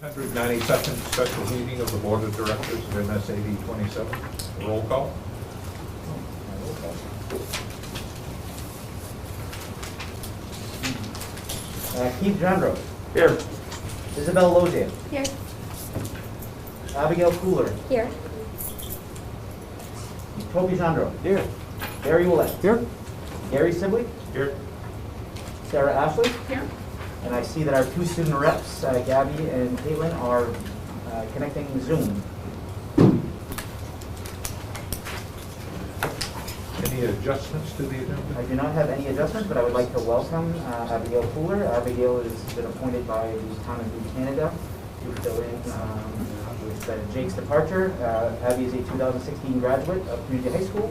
192nd special meeting of the Board of Directors of MSAD 27. Roll call. Keith Jandro. Here. Isabel Lozier. Here. Abigail Cooler. Here. Toby Jandro. Here. Barry Willett. Here. Gary Sibley. Here. Sarah Ashley. Here. And I see that our two student reps, Gabby and Caitlin, are connecting Zoom. Any adjustments to the agenda? I do not have any adjustments, but I would like to welcome Abigail Cooler. Abigail has been appointed by the Town of New Canada to fill in with Jake's departure. Abby is a 2016 graduate of Community High School,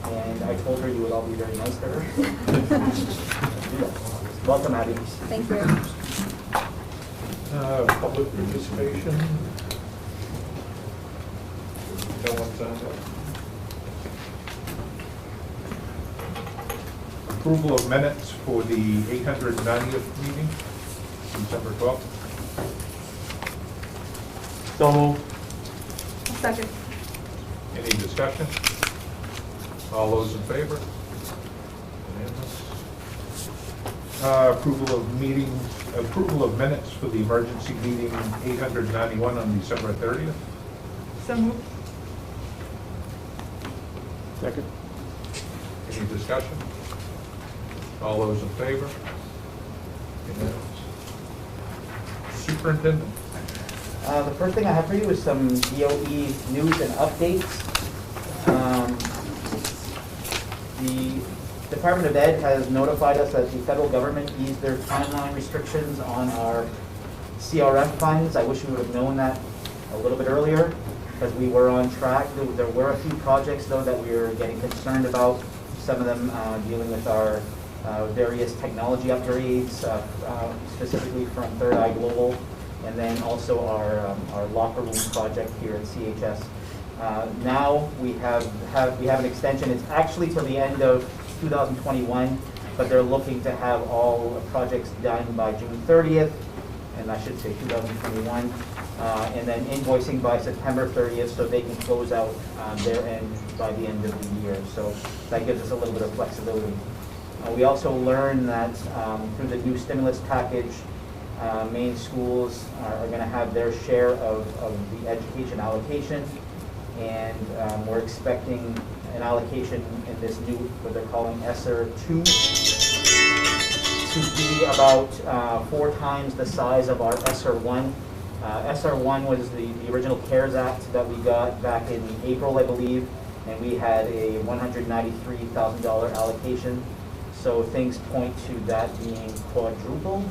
and I told her you would all be very nice to her. Welcome, Abby. Thank you. Public participation. No one's on there. Approval of minutes for the 890th meeting, December 12th. So moved. Second. Any discussion? All those in favor? Unanimous. Approval of minutes for the emergency meeting 891 on December 30th. So moved. Second. Any discussion? All those in favor? Unanimous. Superintendent. The first thing I have for you is some DOE news and updates. The Department of Ed has notified us that the federal government eased their timeline restrictions on our CRM funds. I wish we would have known that a little bit earlier because we were on track. There were a few projects, though, that we were getting concerned about, some of them dealing with our various technology upgrades, specifically from Third Eye Global, and then also our locker room project here at CHS. Now we have an extension. It's actually till the end of 2021, but they're looking to have all projects done by June 30th, and I should say 2021, and then invoicing by September 30th so they can close out their end by the end of the year. So that gives us a little bit of flexibility. We also learned that through the new stimulus package, Maine schools are going to have their share of the education allocation, and we're expecting an allocation in this new, what they're calling ESSER 2, to be about 4 times the size of our ESSER 1. ESSER 1 was the original CARES Act that we got back in April, I believe, and we had a $193,000 allocation. So things point to that being quadrupled.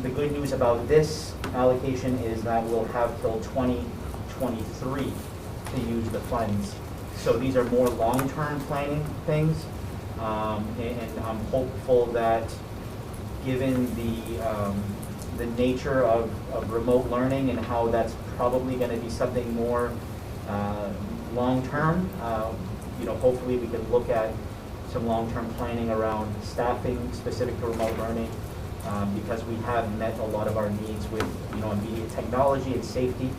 The good news about this allocation is that we'll have till 2023 to use the funds. So these are more long-term planning things, and I'm hopeful that given the nature of remote learning and how that's probably going to be something more long-term, hopefully we can look at some long-term planning around staffing specific to remote learning, because we have met a lot of our needs with immediate technology and safety.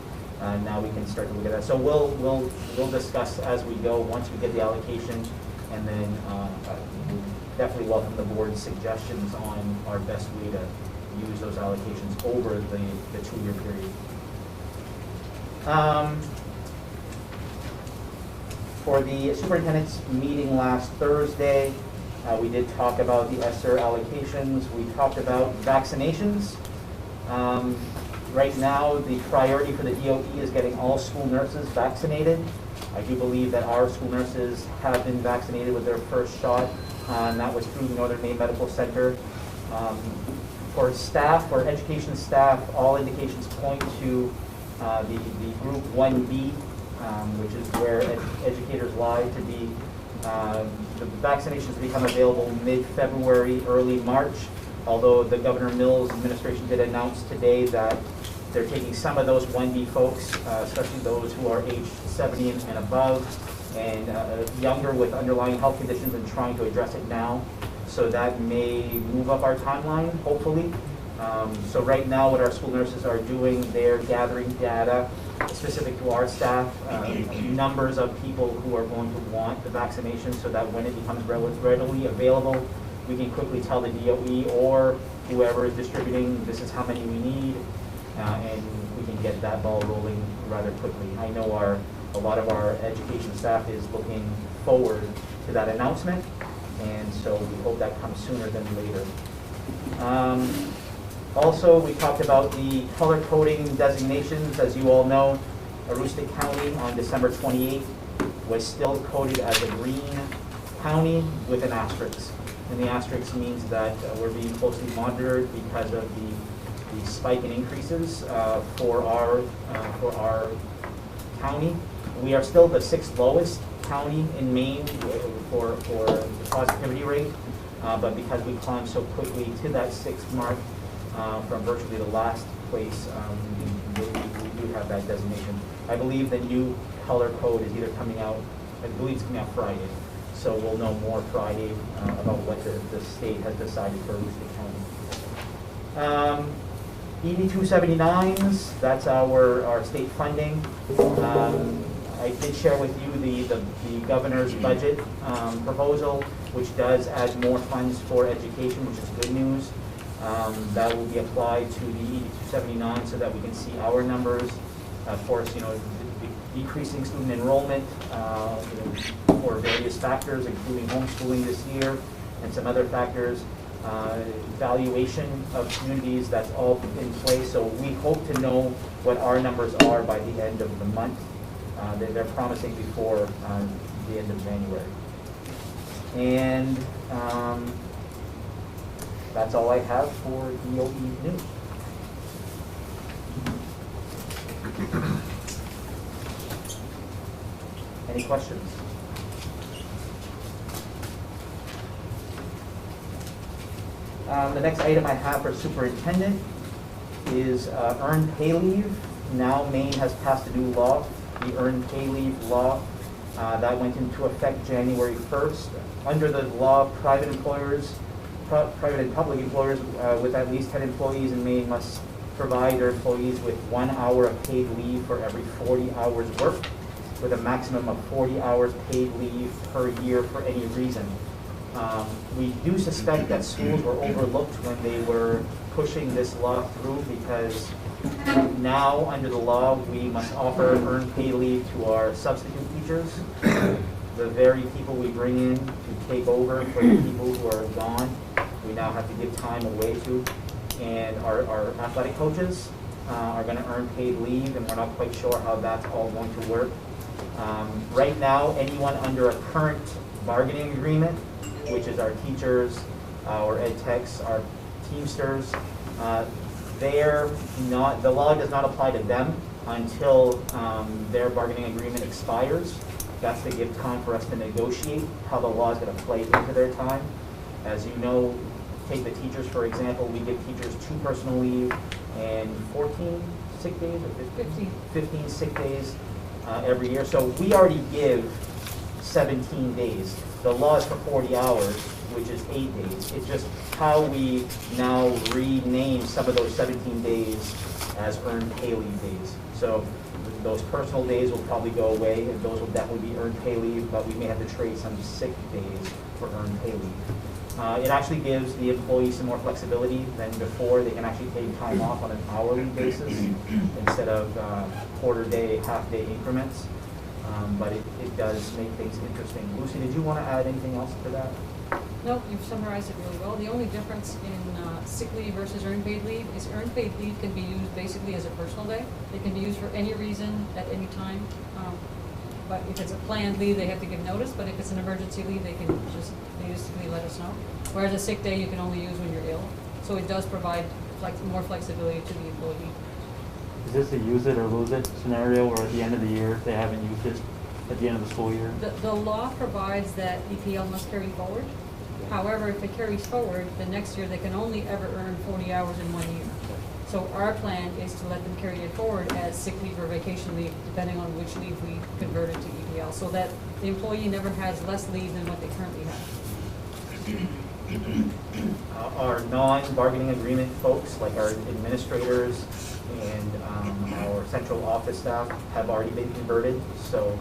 Now we can start to look at that. So we'll discuss as we go once we get the allocation, and then we'll definitely welcome the board's suggestions on our best way to use those allocations over the 2-year period. For the superintendent's meeting last Thursday, we did talk about the ESSER allocations. We talked about vaccinations. Right now, the priority for the DOE is getting all school nurses vaccinated. I do believe that our school nurses have been vaccinated with their first shot, and that was through Northern Maine Medical Center. For staff, for education staff, all indications point to the group 1B, which is where educators lie to be. The vaccinations become available mid-February, early March, although the Governor Mills administration did announce today that they're taking some of those 1B folks, especially those who are age 70 and above, and younger with underlying health conditions, and trying to address it now. So that may move up our timeline, hopefully. So right now, what our school nurses are doing, they're gathering data specific to our staff, numbers of people who are going to want the vaccination, so that when it becomes readily available, we can quickly tell the DOE or whoever is distributing, this is how many we need, and we can get that ball rolling rather quickly. I know a lot of our education staff is looking forward to that announcement, and so we hope that comes sooner than later. Also, we talked about the color coding designations. As you all know, Aroostook County on December 28th was still coded as a green county with an asterisk. And the asterisk means that we're being closely monitored because of the spike in increases for our county. We are still the 6th lowest county in Maine for the positivity rate, but because we climbed so quickly to that 6th mark from virtually the last place, we do have that designation. I believe the new color code is either coming out, I believe it's coming out Friday, so we'll know more Friday about what the state has decided for Aroostook County. ED 279s, that's our state funding. I did share with you the governor's budget proposal, which does add more funds for education, which is good news. That will be applied to the ED 279 so that we can see our numbers. Of course, decreasing student enrollment for various factors, including homeschooling this year and some other factors. Valuation of communities, that's all in place. So we hope to know what our numbers are by the end of the month. They're promising before the end of January. And that's all I have for DOE News. Any questions? The next item I have for Superintendent is earned pay leave. Now Maine has passed a new law, the earned pay leave law. That went into effect January 1st. Under the law, private and public employers with at least 10 employees in Maine must provide their employees with 1 hour of paid leave for every 40 hours worked, with a maximum of 40 hours paid leave per year for any reason. We do suspect that schools were overlooked when they were pushing this law through, because now, under the law, we must offer earned pay leave to our substitute teachers, the very people we bring in to take over for the people who are gone. We now have to give time away to. And our athletic coaches are going to earn paid leave, and we're not quite sure how that's all going to work. Right now, anyone under a current bargaining agreement, which is our teachers, our ed techs, our teamsters, the law does not apply to them until their bargaining agreement expires. That's to give time for us to negotiate how the law is going to play into their time. As you know, take the teachers, for example, we give teachers 2 personal leave and 14 sick days, or 15 sick days every year. So we already give 17 days. The law is for 40 hours, which is 8 days. It's just how we now rename some of those 17 days as earned pay leave days. So those personal days will probably go away, and those will definitely be earned pay leave, but we may have to trade some sick days for earned pay leave. It actually gives the employees some more flexibility than before. They can actually take time off on an hourly basis instead of quarter-day, half-day increments. But it does make things interesting. Lucy, did you want to add anything else to that? No, you've summarized it really well. The only difference in sick leave versus earned paid leave is earned paid leave can be used basically as a personal day. It can be used for any reason at any time. But if it's a planned leave, they have to give notice. But if it's an emergency leave, they just basically let us know. Whereas a sick day, you can only use when you're ill. So it does provide more flexibility to the employee. Is this a use it or lose it scenario, or at the end of the year, they haven't used it at the end of the school year? The law provides that EPL must carry forward. However, if it carries forward, the next year they can only ever earn 40 hours in 1 year. So our plan is to let them carry it forward as sick leave or vacation leave, depending on which leave we convert it to EPL, so that the employee never has less leave than what they currently have. Our non-bargaining agreement folks, like our administrators and our central office staff, have already been converted. So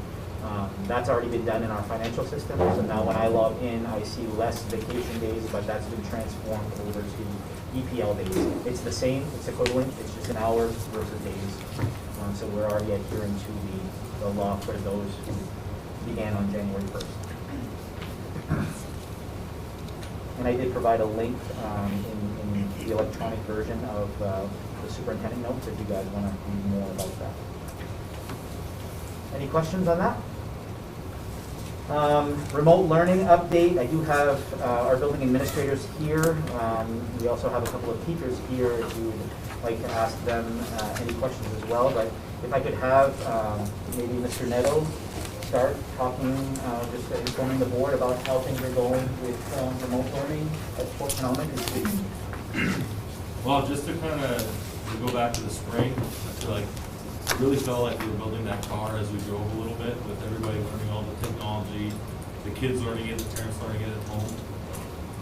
that's already been done in our financial system. So now when I log in, I see less vacation days, but that's been transformed over to EPL days. It's the same, it's equivalent, it's just in hours versus days. So we're already adhering to the law for those who began on January 1st. And I did provide a link in the electronic version of the superintendent notes if you guys want to read more about that. Any questions on that? Remote learning update. I do have our building administrators here. We also have a couple of teachers here if you would like to ask them any questions as well. But if I could have maybe Mr. Neto start talking, just informing the board about how things are going with remote learning at Fort Elementary School. Well, just to kind of go back to the spring, I feel like it really felt like we were building that car as we drove a little bit, with everybody learning all the technology, the kids learning it, the parents learning it at home.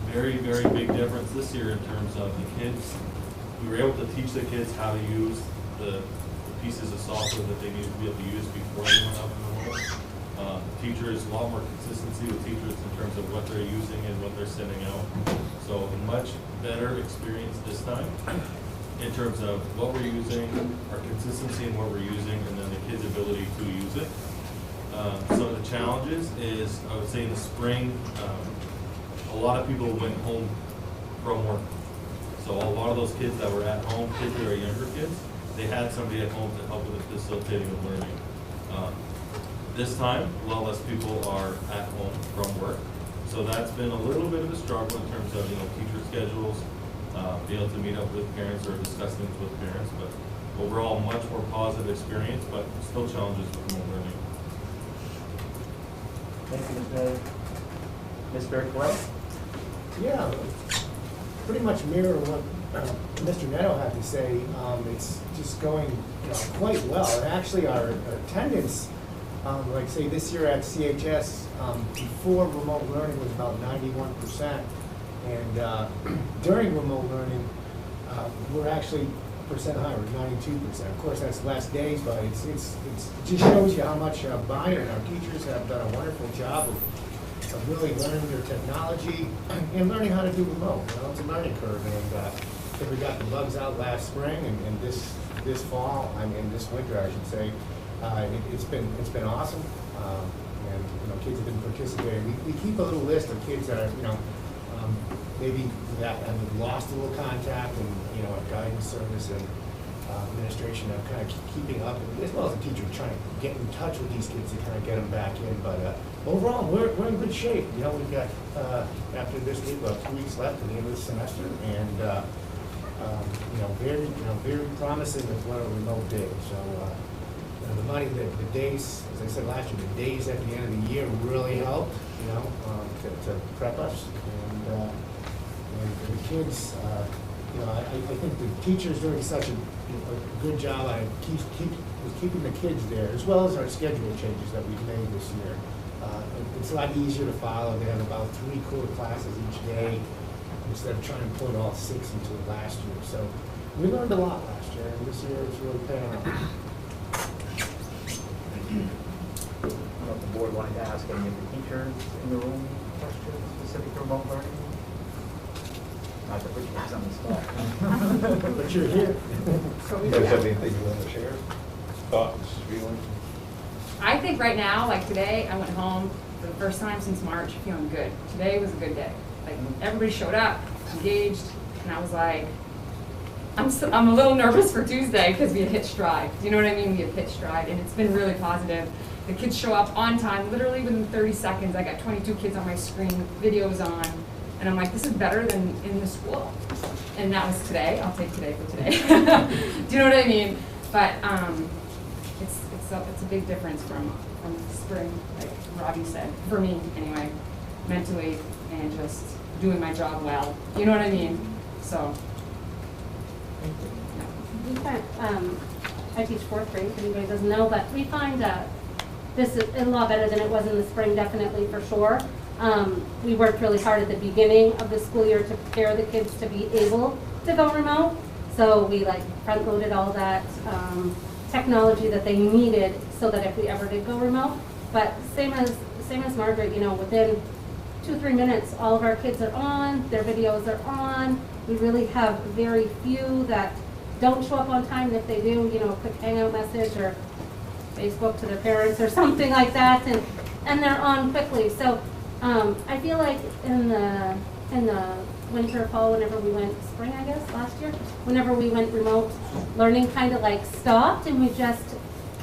Very, very big difference this year in terms of the kids. We were able to teach the kids how to use the pieces of software that they need to be able to use before they went out in the world. Teachers, a lot more consistency with teachers in terms of what they're using and what they're sending out. So a much better experience this time in terms of what we're using, our consistency in what we're using, and then the kids' ability to use it. Some of the challenges is, I would say in the spring, a lot of people went home from work. So a lot of those kids that were at home, kids that are younger kids, they had somebody at home to help with the facilitating of learning. This time, a lot less people are at home from work. So that's been a little bit of a struggle in terms of, teacher schedules, being able to meet up with parents or discuss things with parents. But overall, much more positive experience, but still challenges with remote learning. Thank you, Mr. Correct? Yeah, pretty much mirror what Mr. Neto had to say. It's just going quite well. And actually, our attendance, like say this year at CHS, before remote learning was about 91%. And during remote learning, we're actually a percent higher, 92%. Of course, that's less days, but it just shows you how much buy-in. Our teachers have done a wonderful job of really learning their technology and learning how to do remote. It's a learning curve, and I think we got the bugs out last spring, and this fall, this winter, I should say, it's been awesome. And kids have been participating. We keep a little list of kids that are maybe that have lost a little contact, and our guidance service and administration are kind of keeping up, as well as the teachers trying to get in touch with these kids to kind of get them back in. But overall, we're in good shape. We've got after this week, about 2 weeks left at the end of the semester, and very promising with what a remote day. So the money, the days, as I said last year, the days at the end of the year really helped, to prep us, and the kids. I think the teachers doing such a good job at keeping the kids there, as well as our schedule changes that we've made this year. It's a lot easier to follow. They have about 3 core classes each day instead of trying to put all 6 into it last year. So we learned a lot last year, and this year it's really paying off. I don't know if the board wanted to ask any of the teachers in the room questions specific to remote learning. Not to put you guys on the spot. But you're here. You guys have anything you want to share? Thoughts, feelings? I think right now, like today, I went home for the first time since March feeling good. Today was a good day. Like everybody showed up, engaged, and I was like, I'm a little nervous for Tuesday because we had hit stride. Do you know what I mean? We had hit stride, and it's been really positive. The kids show up on time, literally within 30 seconds. I got 22 kids on my screen with videos on, and I'm like, this is better than in the school. And that was today. I'll take today for today. Do you know what I mean? But it's a big difference from spring, like Robbie said, for me anyway, mentally and just doing my job well. You know what I mean? So. We find, I teach 4th grade, if anybody doesn't know, but we find this is a lot better than it was in the spring, definitely for sure. We worked really hard at the beginning of the school year to prepare the kids to be able to go remote. So we like front loaded all that technology that they needed so that if we ever did go remote. But same as Margaret, you know, within 2-3 minutes, all of our kids are on, their videos are on. We really have very few that don't show up on time, and if they do, you know, a quick hangout message or Facebook to their parents or something like that, and they're on quickly. So I feel like in the winter, fall, whenever we went, spring I guess, last year, whenever we went remote, learning kind of like stopped, and we just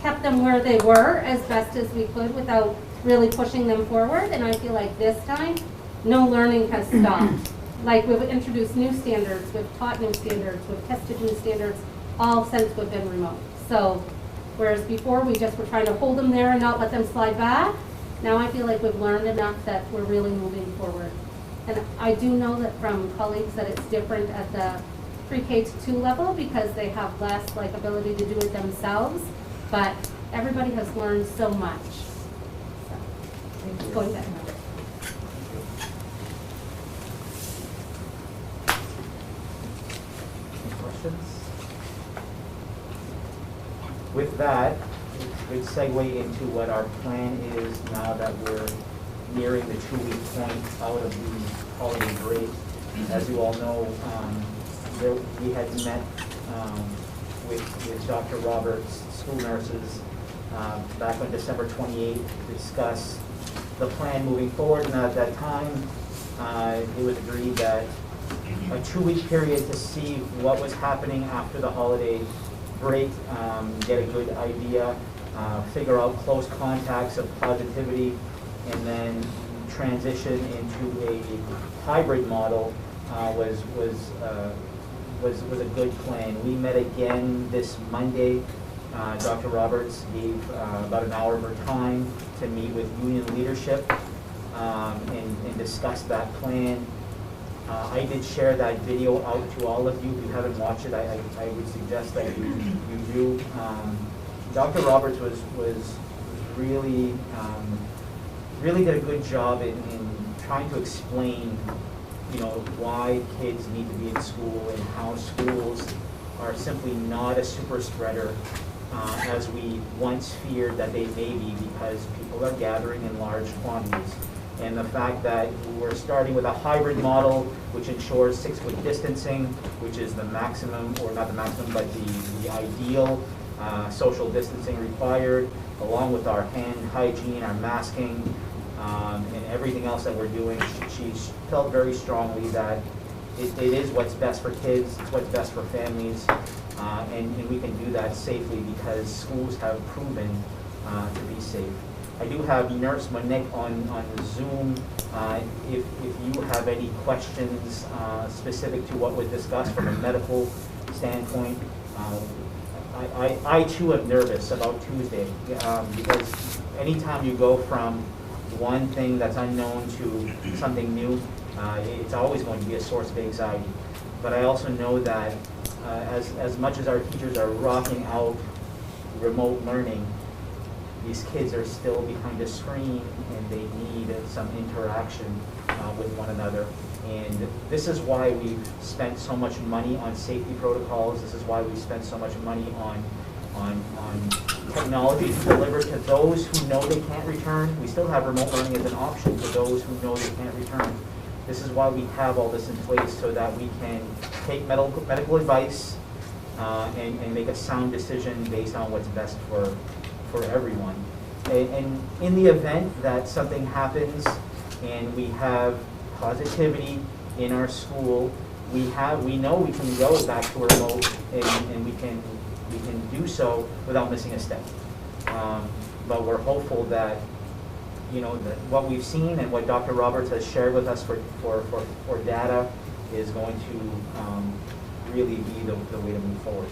kept them where they were as best as we could without really pushing them forward. And I feel like this time, no learning has stopped. Like we've introduced new standards, we've taught new standards, we've tested new standards, all since we've been remote. So whereas before we just were trying to hold them there and not let them slide back, now I feel like we've learned enough that we're really moving forward. And I do know that from colleagues that it's different at the pre-K to 2 level because they have less like ability to do it themselves, but everybody has learned so much. So, going back. Questions? With that, good segue into what our plan is now that we're nearing the 2-week point out of the holiday break. As you all know, we had met with Dr. Roberts, school nurses, back on December 28th to discuss the plan moving forward. And at that time, it was agreed that a 2-week period to see what was happening after the holiday break, get a good idea, figure out close contacts of positivity, and then transition into a hybrid model was a good plan. We met again this Monday. Dr. Roberts gave about an hour of her time to meet with union leadership and discuss that plan. I did share that video out to all of you. If you haven't watched it, I would suggest that you do. Dr. Roberts was really really did a good job in trying to explain, you know, why kids need to be in school and how schools are simply not a super spreader as we once feared that they may be, because people are gathering in large quantities. And the fact that we're starting with a hybrid model which ensures 6-foot distancing, which is the maximum, or not the maximum, but the ideal social distancing required, along with our hand hygiene, our masking, and everything else that we're doing. She felt very strongly that it is what's best for kids, it's what's best for families, and we can do that safely because schools have proven to be safe. I do have Nurse Monique on Zoom. If you have any questions specific to what was discussed from a medical standpoint, I too am nervous about Tuesday because anytime you go from one thing that's unknown to something new, it's always going to be a source of anxiety. But I also know that as much as our teachers are rocking out remote learning, these kids are still behind a screen and they need some interaction with one another. And this is why we've spent so much money on safety protocols. This is why we've spent so much money on technology to deliver to those who know they can't return. We still have remote learning as an option for those who know they can't return. This is why we have all this in place, so that we can take medical advice and make a sound decision based on what's best for everyone. And in the event that something happens and we have positivity in our school, we know we can go back to remote and we can do so without missing a step. But we're hopeful that, you know, that what we've seen and what Dr. Roberts has shared with us for data is going to really be the way to move forward.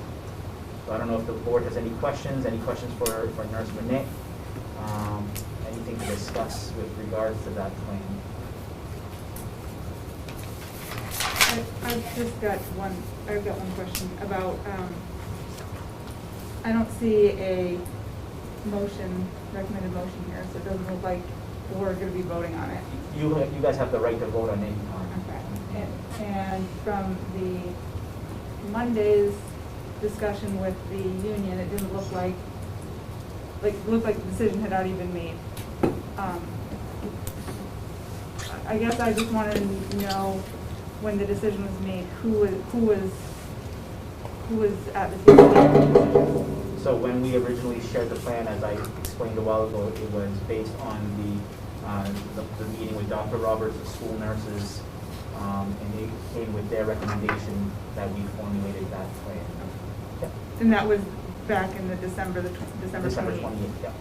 So I don't know if the board has any questions for Nurse Monique, anything to discuss with regards to that plan. I've got one question about, I don't see a recommended motion here, so it doesn't look like we're gonna be voting on it. You guys have the right to vote on any time. Okay. And from the Monday's discussion with the union, it didn't look like it looked like the decision had already been made. I guess I just wanted to know when the decision was made, who was at the table. So when we originally shared the plan, as I explained a while ago, it was based on the meeting with Dr. Roberts, the school nurses, and they came with their recommendation that we formulated that plan. Yeah. And that was back in the December 28th. 28th, yeah.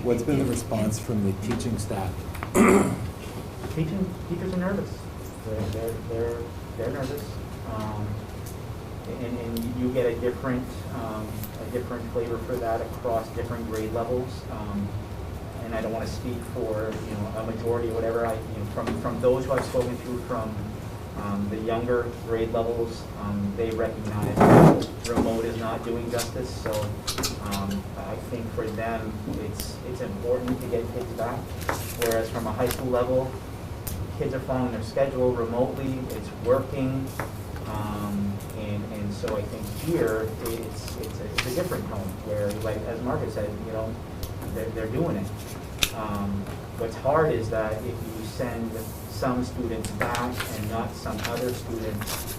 What's been the response from the teaching staff? Teachers are nervous. They're nervous. And you get a different flavor for that across different grade levels. And I don't want to speak for a majority or whatever. From those who I've spoken to from the younger grade levels, they recognize that remote is not doing justice. So I think for them it's important to get kids back. Whereas from a high school level, kids are following their schedule remotely. It's working. And so I think here it's a different tone where, like as Margaret said, they're doing it. What's hard is that if you send some students back and not some other students,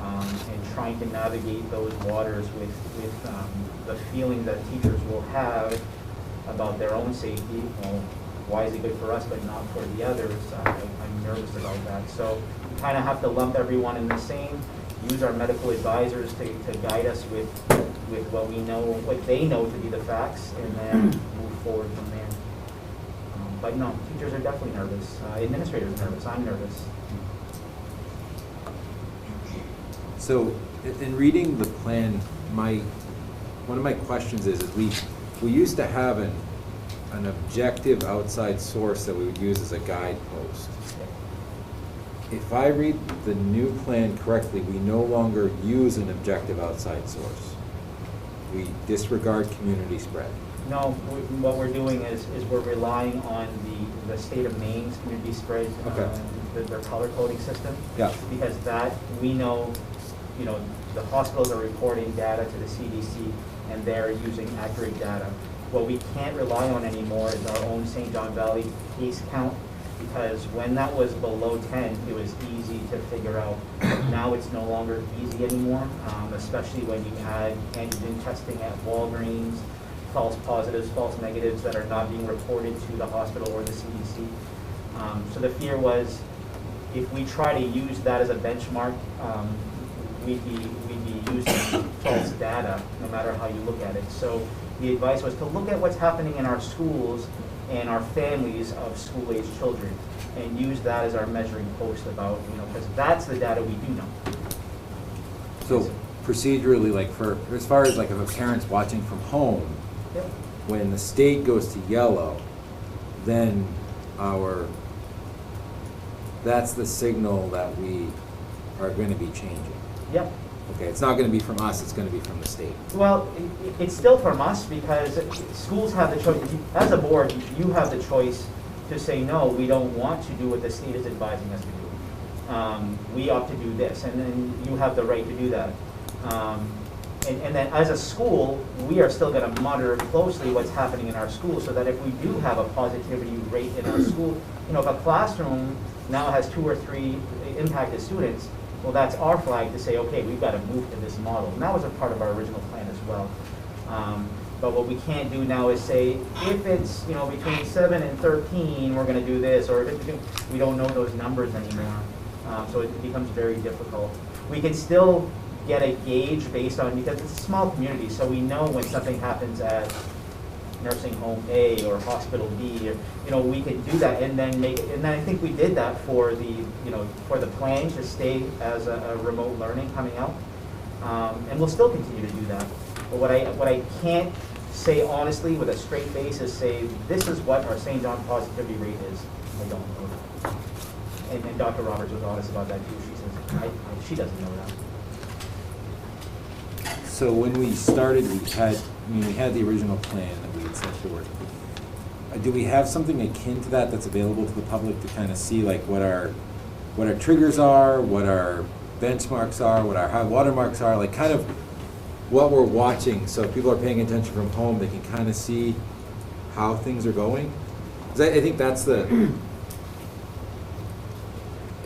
and trying to navigate those waters with the feeling that teachers will have about their own safety. Well, why is it good for us but not for the others? I'm nervous about that. So we kind of have to lump everyone in the same, use our medical advisors to guide us with what we know, what they know to be the facts, and then move forward from there. But no, teachers are definitely nervous. Administrators are nervous. I'm nervous. So in reading the plan, one of my questions is we used to have an objective outside source that we would use as a guidepost. If I read the new plan correctly, we no longer use an objective outside source. We disregard community spread. No, what we're doing is we're relying on the state of Maine's community spread, Okay. Their color coding system. Yeah. Because that, we know, the hospitals are reporting data to the CDC and they're using accurate data. What we can't rely on anymore is our own St. John Valley case count, because when that was below 10, it was easy to figure out. Now it's no longer easy anymore, especially when you add antigen testing at Walgreens, false positives, false negatives that are not being reported to the hospital or the CDC. So the fear was, if we try to use that as a benchmark, we'd be using false data, no matter how you look at it. So the advice was to look at what's happening in our schools and our families of school-age children, and use that as our measuring post about, because that's the data we do know. So procedurally, as far as if a parent's watching from home, Yep. when the state goes to yellow, then that's the signal that we are going to be changing. Yep. Okay, it's not going to be from us, it's going to be from the state. Well, it's still from us, because schools have the choice. As a board, you have the choice to say, no, we don't want to do what the state is advising us to do. We opt to do this, and then you have the right to do that. And then as a school, we are still going to monitor closely what's happening in our school, so that if we do have a positivity rate in our school, if a classroom now has 2 or 3 impacted students, well, that's our flag to say, okay, we've got to move to this model. And that was a part of our original plan as well. But what we can't do now is say, if it's between 7 and 13, we're going to do this, or if it's we don't know those numbers anymore. So it becomes very difficult. We can still get a gauge based on, because it's a small community, so we know when something happens at nursing home A or hospital B, we could do that and then make it. And then I think we did that for the plan to stay as a remote learning coming out, and we'll still continue to do that. But what I can't say honestly with a straight face is say this is what our St. John positivity rate is. I don't know that. And Dr. Roberts was honest about that too. She says she doesn't know that. So when we started, we had the original plan that we had set forward. Do we have something akin to that that's available to the public to kind of see like what our triggers are, what our benchmarks are, what our high water marks are, like kind of what we're watching, so if people are paying attention from home, they can kind of see how things are going? 'Cause I think that's I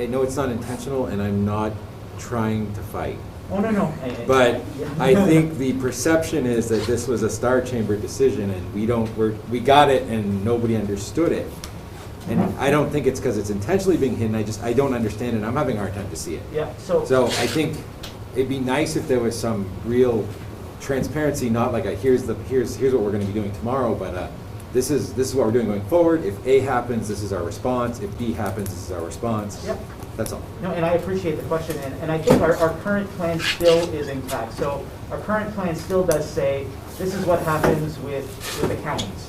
know it's not intentional, and I'm not trying to fight. Oh, no. But I think the perception is that this was a Star Chamber decision, and we got it, and nobody understood it. And I don't think it's because it's intentionally being hidden. I don't understand it. I'm having a hard time to see it. Yeah, so I think it'd be nice if there was some real transparency, not like here's what we're going to be doing tomorrow, but this is what we're doing going forward. If A happens, this is our response. If B happens, this is our response. Yep. That's all. No, and I appreciate the question, and I think our current plan still is intact. So our current plan still does say, this is what happens with the counties,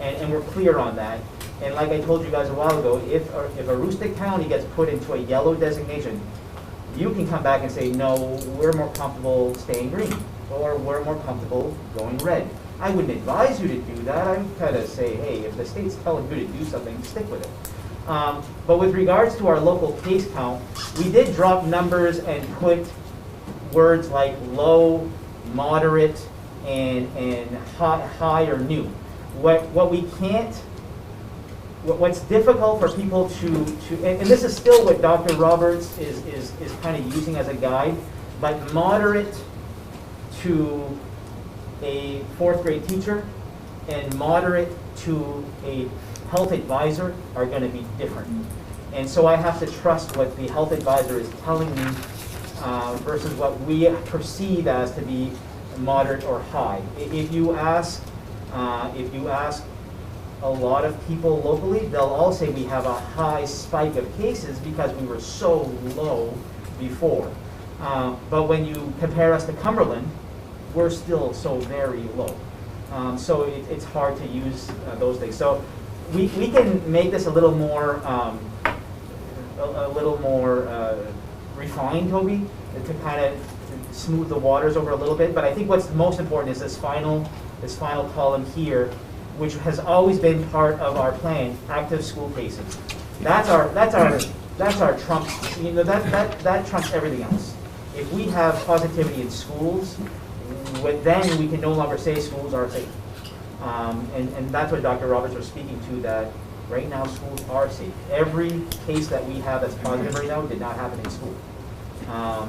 and we're clear on that. And like I told you guys a while ago, if Aroostook County gets put into a yellow designation, you can come back and say, no, we're more comfortable staying green, or we're more comfortable going red. I wouldn't advise you to do that. I would kind of say, hey, if the state's telling you to do something, stick with it. But with regards to our local case count, we did drop numbers and put words like low, moderate, and high or new. What we can't, what's difficult for people to and this is still what Dr. Roberts is kind of using as a guide, but moderate to a 4th grade teacher and moderate to a health advisor are going to be different. And so I have to trust what the health advisor is telling me versus what we perceive as to be moderate or high. If you ask a lot of people locally, they'll all say we have a high spike of cases because we were so low before. But when you compare us to Cumberland, we're still so very low. So it's hard to use those things. So we can make this a little more refined, Toby, to kind of smooth the waters over a little bit. But I think what's most important is this final column here, which has always been part of our plan: active school cases. That's our trump. You know, that trumps everything else. If we have positivity in schools, then we can no longer say schools are safe. And that's what Dr. Roberts was speaking to, that right now schools are safe. Every case that we have that's positive right now did not happen in school.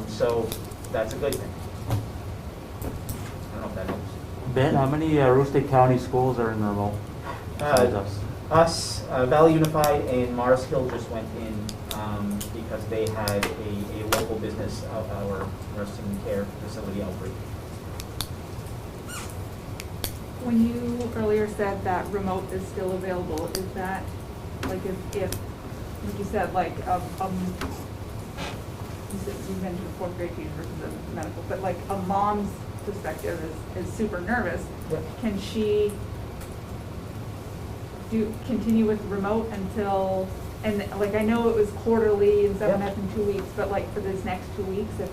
So that's a good thing. I don't know if that helps. Ben, how many Aroostook County schools are in remote? Us, Valley Unified and Mars Hill just went in because they had a local business of our nursing care facility outbreak. When you earlier said that remote is still available, is that, like, if like you said, like, you mentioned a 4th grade teacher versus a medical, but like a mom's perspective is super nervous. Yep. Can she continue with remote until, and like I know it was quarterly and 7 Yep. in 2 weeks, but like for this next 2 weeks, if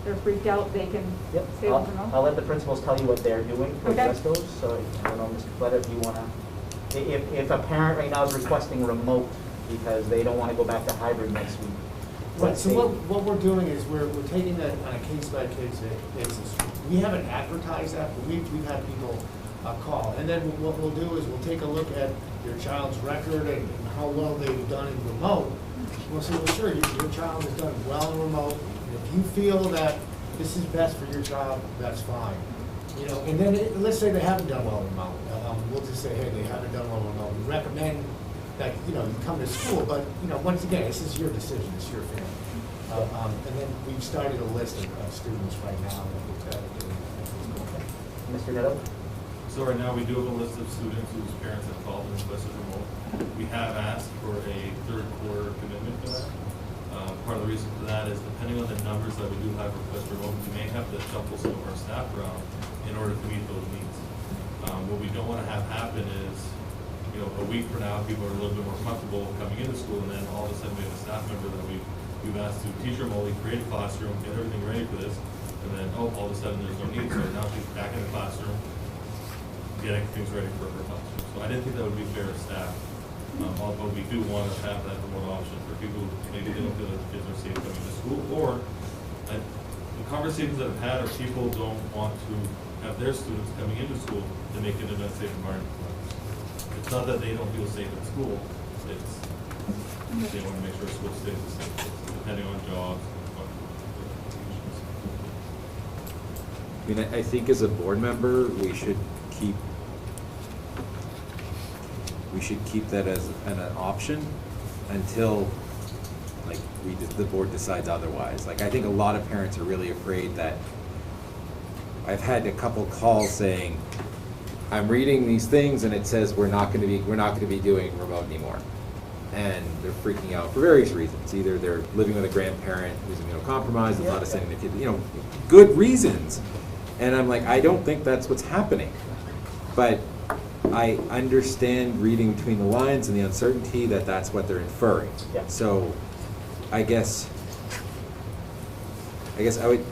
they're freaked out, they can Yep. stay with remote? I'll let the principals tell you what they're doing to Okay. address those. So I don't know, Mr. Fletta, if you want to, if a parent right now is requesting remote because they don't want to go back to hybrid next week. Right, so what we're doing is we're taking that on a case-by-case basis. We haven't advertised that, but we've had people call. And then what we'll do is we'll take a look at your child's record and how well they've done in remote. We'll say, well, sure, your child has done well in remote. If you feel that this is best for your child, that's fine. You know, and then let's say they haven't done well in remote. We'll just say, hey, they haven't done well in remote. We recommend that, you come to school, but, once again, this is your decision, it's your family. And then we've started a list of students right now that Mr. Netto? So right now, we do have a list of students whose parents have called and requested remote. We have asked for a 3rd quarter commitment for that. Part of the reason for that is depending on the numbers that we do have request remote, we may have to shuffle some of our staff around in order to meet those needs. What we don't want to have happen is, a week from now, people are a little bit more comfortable coming into school, and then all of a sudden we have a staff member that we've asked to teach remotely, create a classroom, get everything ready for this, and then, oh, all of a sudden there's no need, so now she's back in the classroom, getting things ready for her classroom. So I didn't think that would be fair to staff, although we do want to have that remote option for people who maybe they don't feel that the kids are safe coming to school, or the conversations that I've had are people don't want to have their students coming into school to make it an unsafe environment for them. It's not that they don't feel safe at school, it's they want to make sure school stays the same, depending on jobs. I mean, I think as a board member, we should keep that as an option until, like, the board decides otherwise. Like, I think a lot of parents are really afraid that, I've had a couple calls saying, I'm reading these things and it says we're not going to be doing remote anymore. And they're freaking out for various reasons. Either they're living with a grandparent who's immunocompromised and not sending the kid, good reasons. And I'm like, I don't think that's what's happening. But I understand reading between the lines and the uncertainty that that's what they're inferring. Yeah. So I guess I would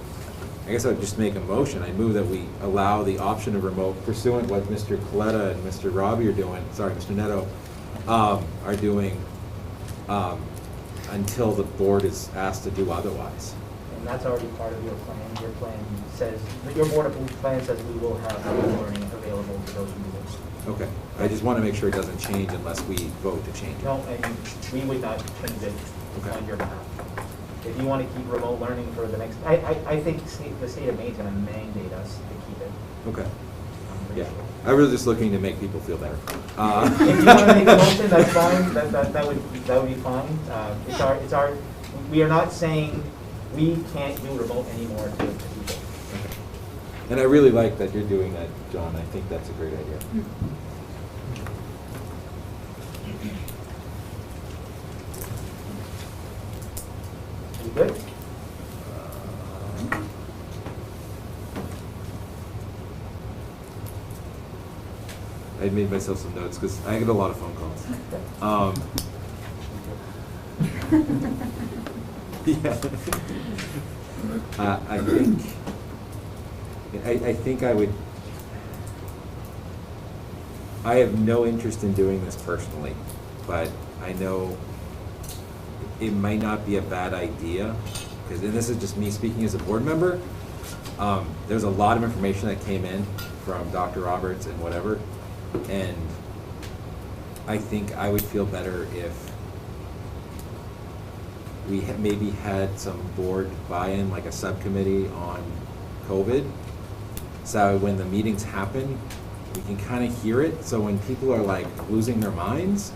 just make a motion. I move that we allow the option of remote pursuant what Mr. Coletta and Mr. Robbie are doing, Mr. Neto, are doing until the board is asked to do otherwise. And that's already part of your plan. Your plan says, your board plan says we will have remote learning available to those users. Okay. I just want to make sure it doesn't change unless we vote to change it. No, and we would not change it on your behalf. If you want to keep remote learning for the next, I think the state of Maine's going to mandate us to keep it. Okay. Yeah. I was just looking to make people feel better. If you want to make a motion, that's fine. That would be fine. It's our. We are not saying we can't do remote anymore to people. And I really like that you're doing that, John. I think that's a great idea. You good? I made myself some notes because I get a lot of phone calls. Yeah. I think I would. I have no interest in doing this personally, but I know it might not be a bad idea, because, and this is just me speaking as a board member, there's a lot of information that came in from Dr. Roberts and whatever, and I think I would feel better if we maybe had some board buy-in, like a subcommittee on COVID, so when the meetings happen, we can kind of hear it, so when people are like losing their minds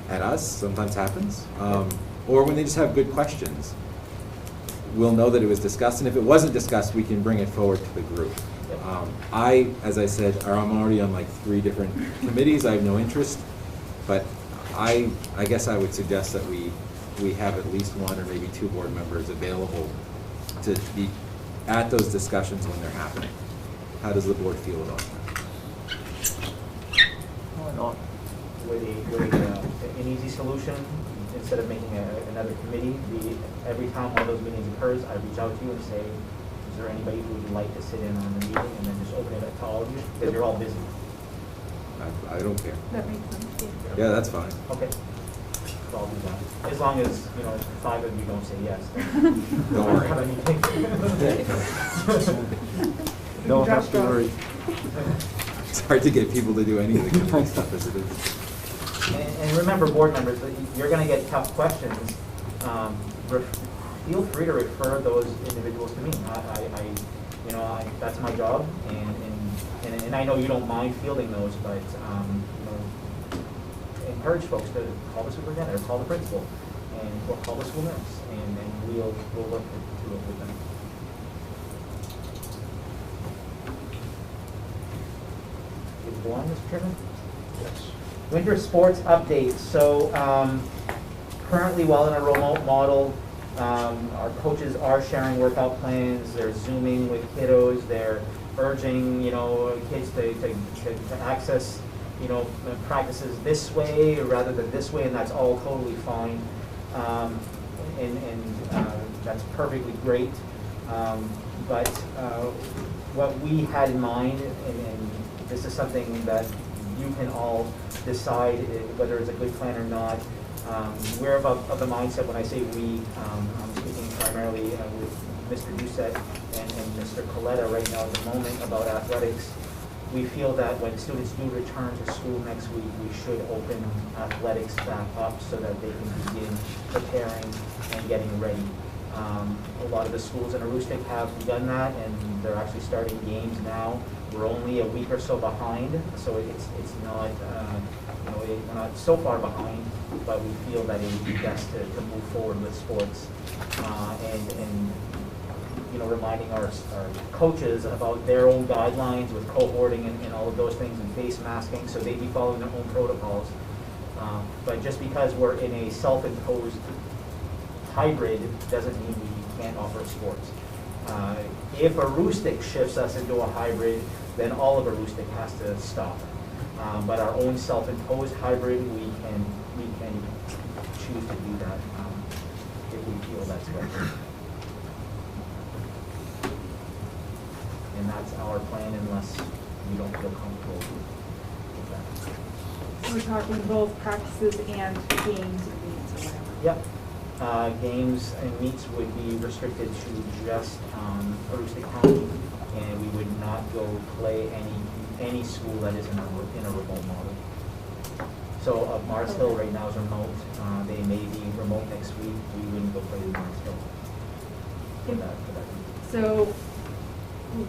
at us, sometimes happens, or when they just have good questions, we'll know that it was discussed, and if it wasn't discussed, we can bring it forward to the group. As I said, I'm already on like 3 different committees. I have no interest, but I guess I would suggest that we have at least 1 or maybe 2 board members available to be at those discussions when they're happening. How does the board feel about that? With an easy solution, instead of making another committee, every time one of those meetings occurs, I reach out to you and say, is there anybody who would like to sit in on the meeting, and then just open it up to all of you, because you're all busy. I don't care. That makes sense. Yeah, that's fine. Okay. So I'll do that. As long as, 5 of you don't say yes. Don't worry. No have to worry. It's hard to get people to do any of the committee stuff as it is. And remember, board members, that you're going to get tough questions. Feel free to refer those individuals to me. That's my job, and I know you don't mind fielding those, but encourage folks to call the superintendent or call the principal, or call the school nurse, and we'll work through it with them. Is it on, Mr. Chairman? Yes. Winter sports update. So currently, while in a remote model, our coaches are sharing workout plans. They're Zooming with kiddos. They're urging kids to access practices this way rather than this way, and that's all totally fine. And that's perfectly great. But what we had in mind, and this is something that you can all decide whether it's a good plan or not. We're of the mindset, when I say we, I'm speaking primarily with Mr. Doucette and Mr. Coletta right now at the moment about athletics. We feel that when students do return to school next week, we should open athletics back up so that they can begin preparing and getting ready. A lot of the schools in Aroostook have done that, and they're actually starting games now. We're only a week or so behind, so it's not, we're not so far behind, but we feel that it would be best to move forward with sports. And reminding our coaches about their own guidelines with cohorting and all of those things, and face masking, so they'd be following their own protocols. But just because we're in a self-imposed hybrid doesn't mean we can't offer sports. If Aroostook shifts us into a hybrid, then all of Aroostook has to stop. But our own self-imposed hybrid, we can choose to do that if we feel that's right. And that's our plan unless we don't feel comfortable with that. We're talking both practices and games and meets or whatever. Yep. Games and meets would be restricted to just Aroostook County, and we would not go play any school that is in a remote model. So Mars Hill right now is remote. They may be remote next week. We wouldn't go play Mars Hill. For that. So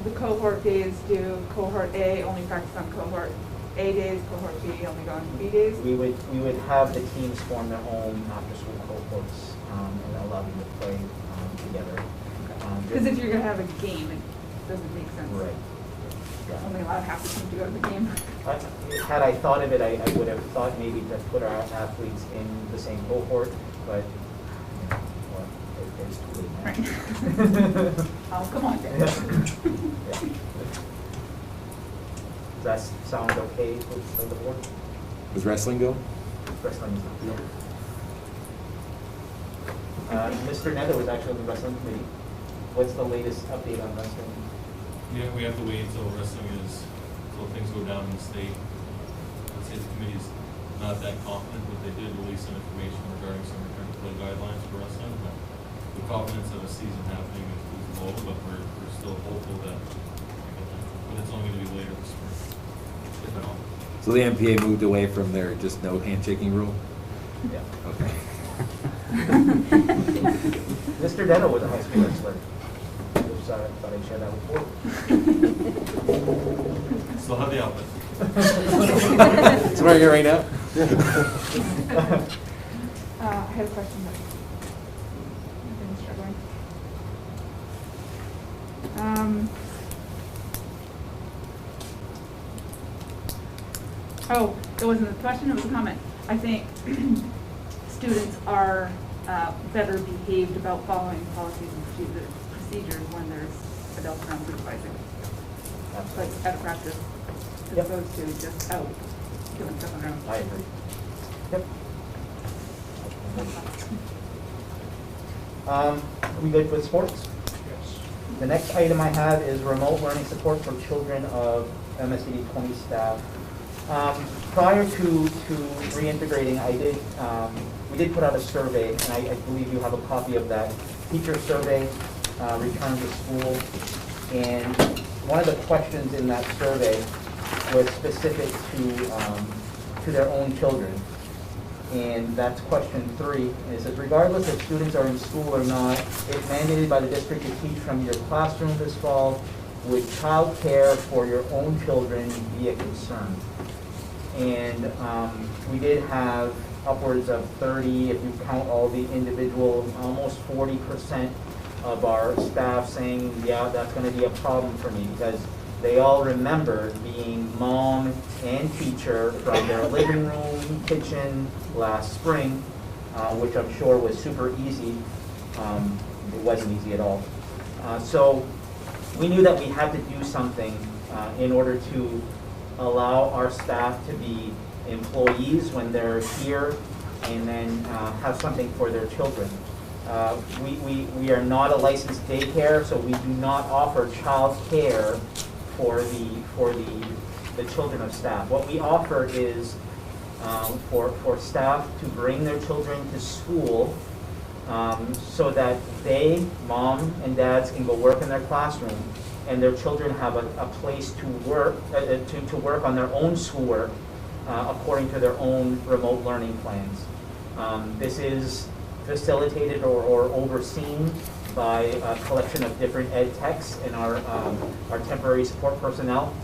the cohort days, do cohort A only practice on cohort A days, cohort B only go on B days? We would have the teams form their own after-school cohorts and allow them to play together. Because if you're going to have a game, it doesn't make sense. Right. Yeah. Only allow half the team to go to the game. Had I thought of it, I would have thought maybe to put our athletes in the same cohort, but it's too late now. Right. Oh, come on, then. Yeah. Does that sound okay with the board? Does wrestling go? Wrestling is not. Mr. Nether was actually on the wrestling committee. What's the latest update on wrestling? Yeah, we have to wait until things go down in the state. I'd say the committee's not that confident, but they did release some information regarding some return to play guidelines for wrestling. But the confidence of a season happening is low, but we're still hopeful that, but it's only going to be later this spring, if at all. So the MPA moved away from their just no handshaking rule? Yeah. Okay. Mr. Denno was a high school wrestler. So I thought I'd share that with the board. Still have the outfit. So where are you right now? I had a question, but I've been struggling. Oh, it wasn't a question, it was a comment. I think students are better behaved about following policies and procedures when there's adults around supervising. Like at a practice, as Yep. opposed to just out doing stuff on their own. I agree. Yep. Are we good with sports? Yes. The next item I have is remote learning support for children of MSAD 20 staff. Prior to reintegrating, we did put out a survey, and I believe you have a copy of that teacher survey, return to school. And one of the questions in that survey was specific to their own children. And that's question 3. And it says, regardless if students are in school or not, if mandated by the district to teach from your classroom this fall, would child care for your own children be a concern? And we did have upwards of 30, if you count all the individual, almost 40% of our staff saying, yeah, that's going to be a problem for me, because they all remember being mom and teacher from their living room, kitchen last spring, which I'm sure was super easy. It wasn't easy at all. So we knew that we had to do something in order to allow our staff to be employees when they're here, and then have something for their children. We are not a licensed daycare, so we do not offer child care for the children of staff. What we offer is for staff to bring their children to school so that they, mom and dads, can go work in their classroom, and their children have a place to work on their own schoolwork according to their own remote learning plans. This is facilitated or overseen by a collection of different ed techs and our temporary support personnel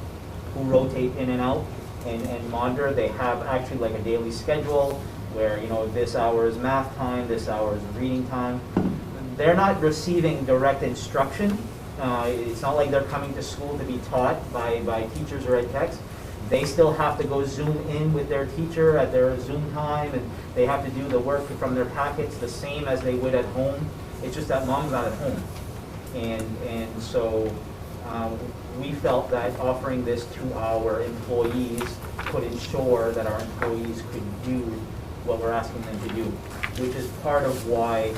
who rotate in and out and monitor. They have actually like a daily schedule where, you know, this hour is math time, this hour is reading time. They're not receiving direct instruction. It's not like they're coming to school to be taught by teachers or ed techs. They still have to go Zoom in with their teacher at their Zoom time, and they have to do the work from their packets the same as they would at home. It's just that mom's not at home. And so we felt that offering this to our employees could ensure that our employees could do what we're asking them to do, which is part of why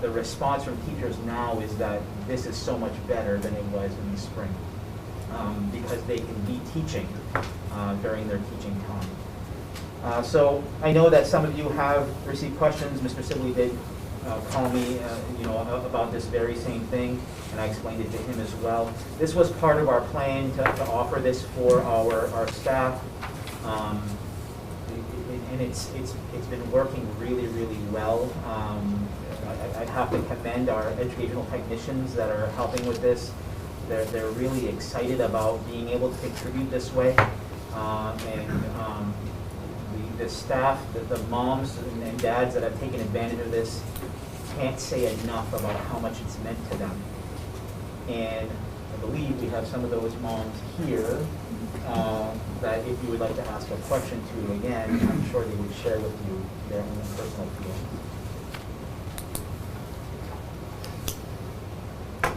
the response from teachers now is that this is so much better than it was in the spring, because they can be teaching during their teaching time. So I know that some of you have received questions. Mr. Sibley did call me about this very same thing, and I explained it to him as well. This was part of our plan to offer this for our staff. And it's been working really, really well. I have to commend our educational technicians that are helping with this. They're really excited about being able to contribute this way. The staff, the moms and dads that have taken advantage of this can't say enough about how much it's meant to them. And I believe we have some of those moms here that if you would like to ask a question to, again, I'm sure they would share with you their own personal feelings.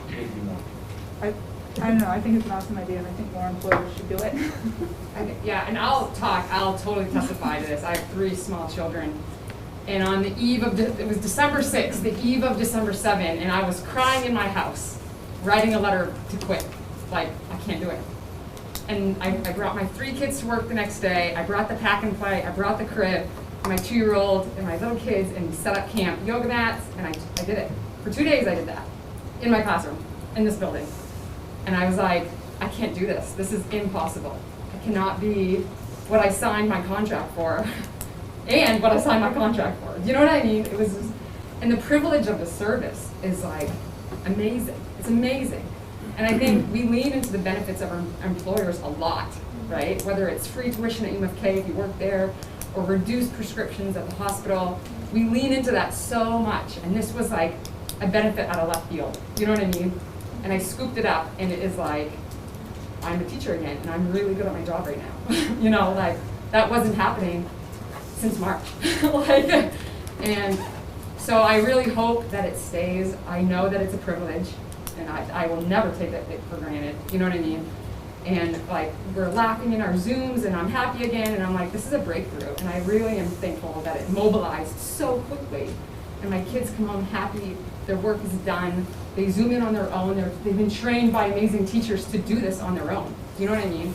If you want. I don't know, I think it's an awesome idea, and I think more employers should do it. Okay, yeah, and I'll totally testify to this. I have 3 small children. And on the eve of, it was December 6th, the eve of December 7th, and I was crying in my house, writing a letter to quit. Like, I can't do it. And I brought my 3 kids to work the next day. I brought the pack and play, I brought the crib, my 2-year-old and my little kids, and we set up camp, yoga mats, and I did it. For 2 days I did that, in my classroom, in this building. And I was like, I can't do this. This is impossible. I cannot be what I signed my contract for and what I signed my contract for. You know what I mean? It was just, and the privilege of the service is like amazing. It's amazing. And I think we lean into the benefits of our employers a lot, right? Whether it's free tuition at UMFK if you work there, or reduced prescriptions at the hospital. We lean into that so much. And this was like a benefit out of left field. You know what I mean? And I scooped it up, and it is like, I'm a teacher again, and I'm really good at my job right now. You know, like, that wasn't happening since March. And so I really hope that it stays. I know that it's a privilege, and I will never take that for granted. You know what I mean? And like, we're laughing in our Zooms, and I'm happy again, and I'm like, this is a breakthrough. And I really am thankful that it mobilized so quickly. And my kids come home happy, their work is done, they Zoom in on their own, they've been trained by amazing teachers to do this on their own. Do you know what I mean?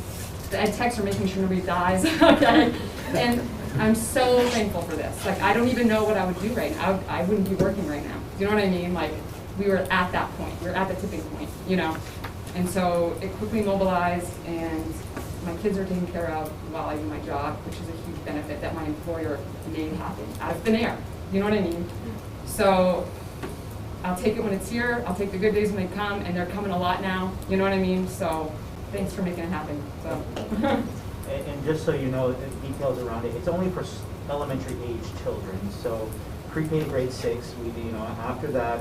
The ed techs are making sure nobody dies, okay? And I'm so thankful for this. Like, I don't even know what I would do right now. I wouldn't be working right now. Do you know what I mean? Like, we were at that point. We were at the tipping point, you know? And so it quickly mobilized, and my kids are taken care of while I do my job, which is a huge benefit that my employer made happen out of thin air. You know what I mean? So I'll take it when it's here. I'll take the good days when they come, and they're coming a lot now. You know what I mean? So thanks for making it happen. So. And just so you know, the details around it, it's only for elementary age children. So pre-K to grade 6, after that,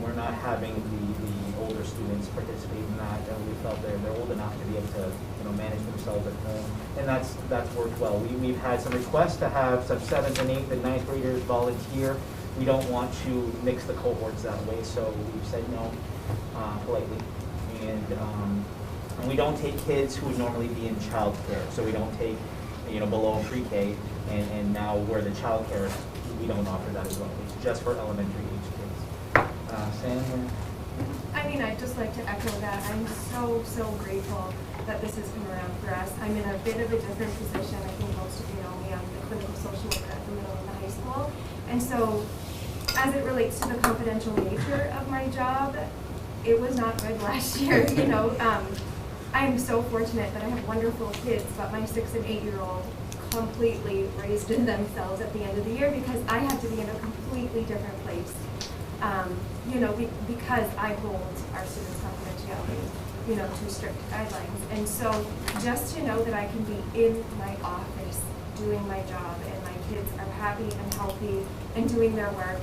we're not having the older students participate in that. We felt they're old enough to be able to manage themselves at home, and that's worked well. We've had some requests to have some 7th and 8th and 9th graders volunteer. We don't want to mix the cohorts that way, so we've said no politely. And we don't take kids who would normally be in child care, so we don't take below pre-K and now we're the child care we don't offer that as well. It's just for elementary age kids. Sam? I mean, I'd just like to echo that. I'm so, so grateful that this has come around for us. I'm in a bit of a different position. I think most of you know me. I'm the clinical social worker at the middle and the high school. And so, as it relates to the confidential nature of my job, it was not good last year, you know. I'm so fortunate that I have wonderful kids, but my 6 and 8-year-old completely raised themselves at the end of the year because I had to be in a completely different place. You know, because I hold our students' confidentiality, you know, to strict guidelines. And so just to know that I can be in my office doing my job and my kids are happy and healthy and doing their work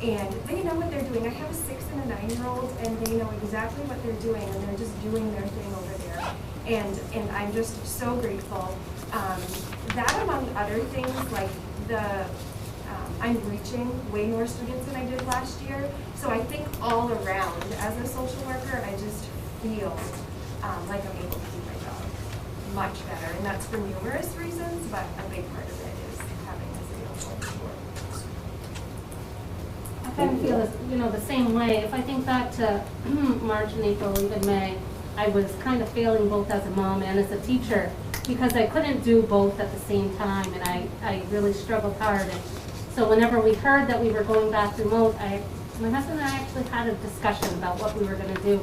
and they know what they're doing. I have a 6 and a 9-year-old and they know exactly what they're doing and they're just doing their thing over there. And I'm just so grateful. That among other things, like I'm reaching way more students than I did last year. So I think all around, as a social worker, I just feel like I'm able to do my job much better. And that's for numerous reasons, but a big part of it is having this available support. I kind of feel the same way. If I think back to March and April, even May, I was kind of failing both as a mom and as a teacher because I couldn't do both at the same time, and I really struggled hard. And so whenever we heard that we were going back remote, my husband and I actually had a discussion about what we were going to do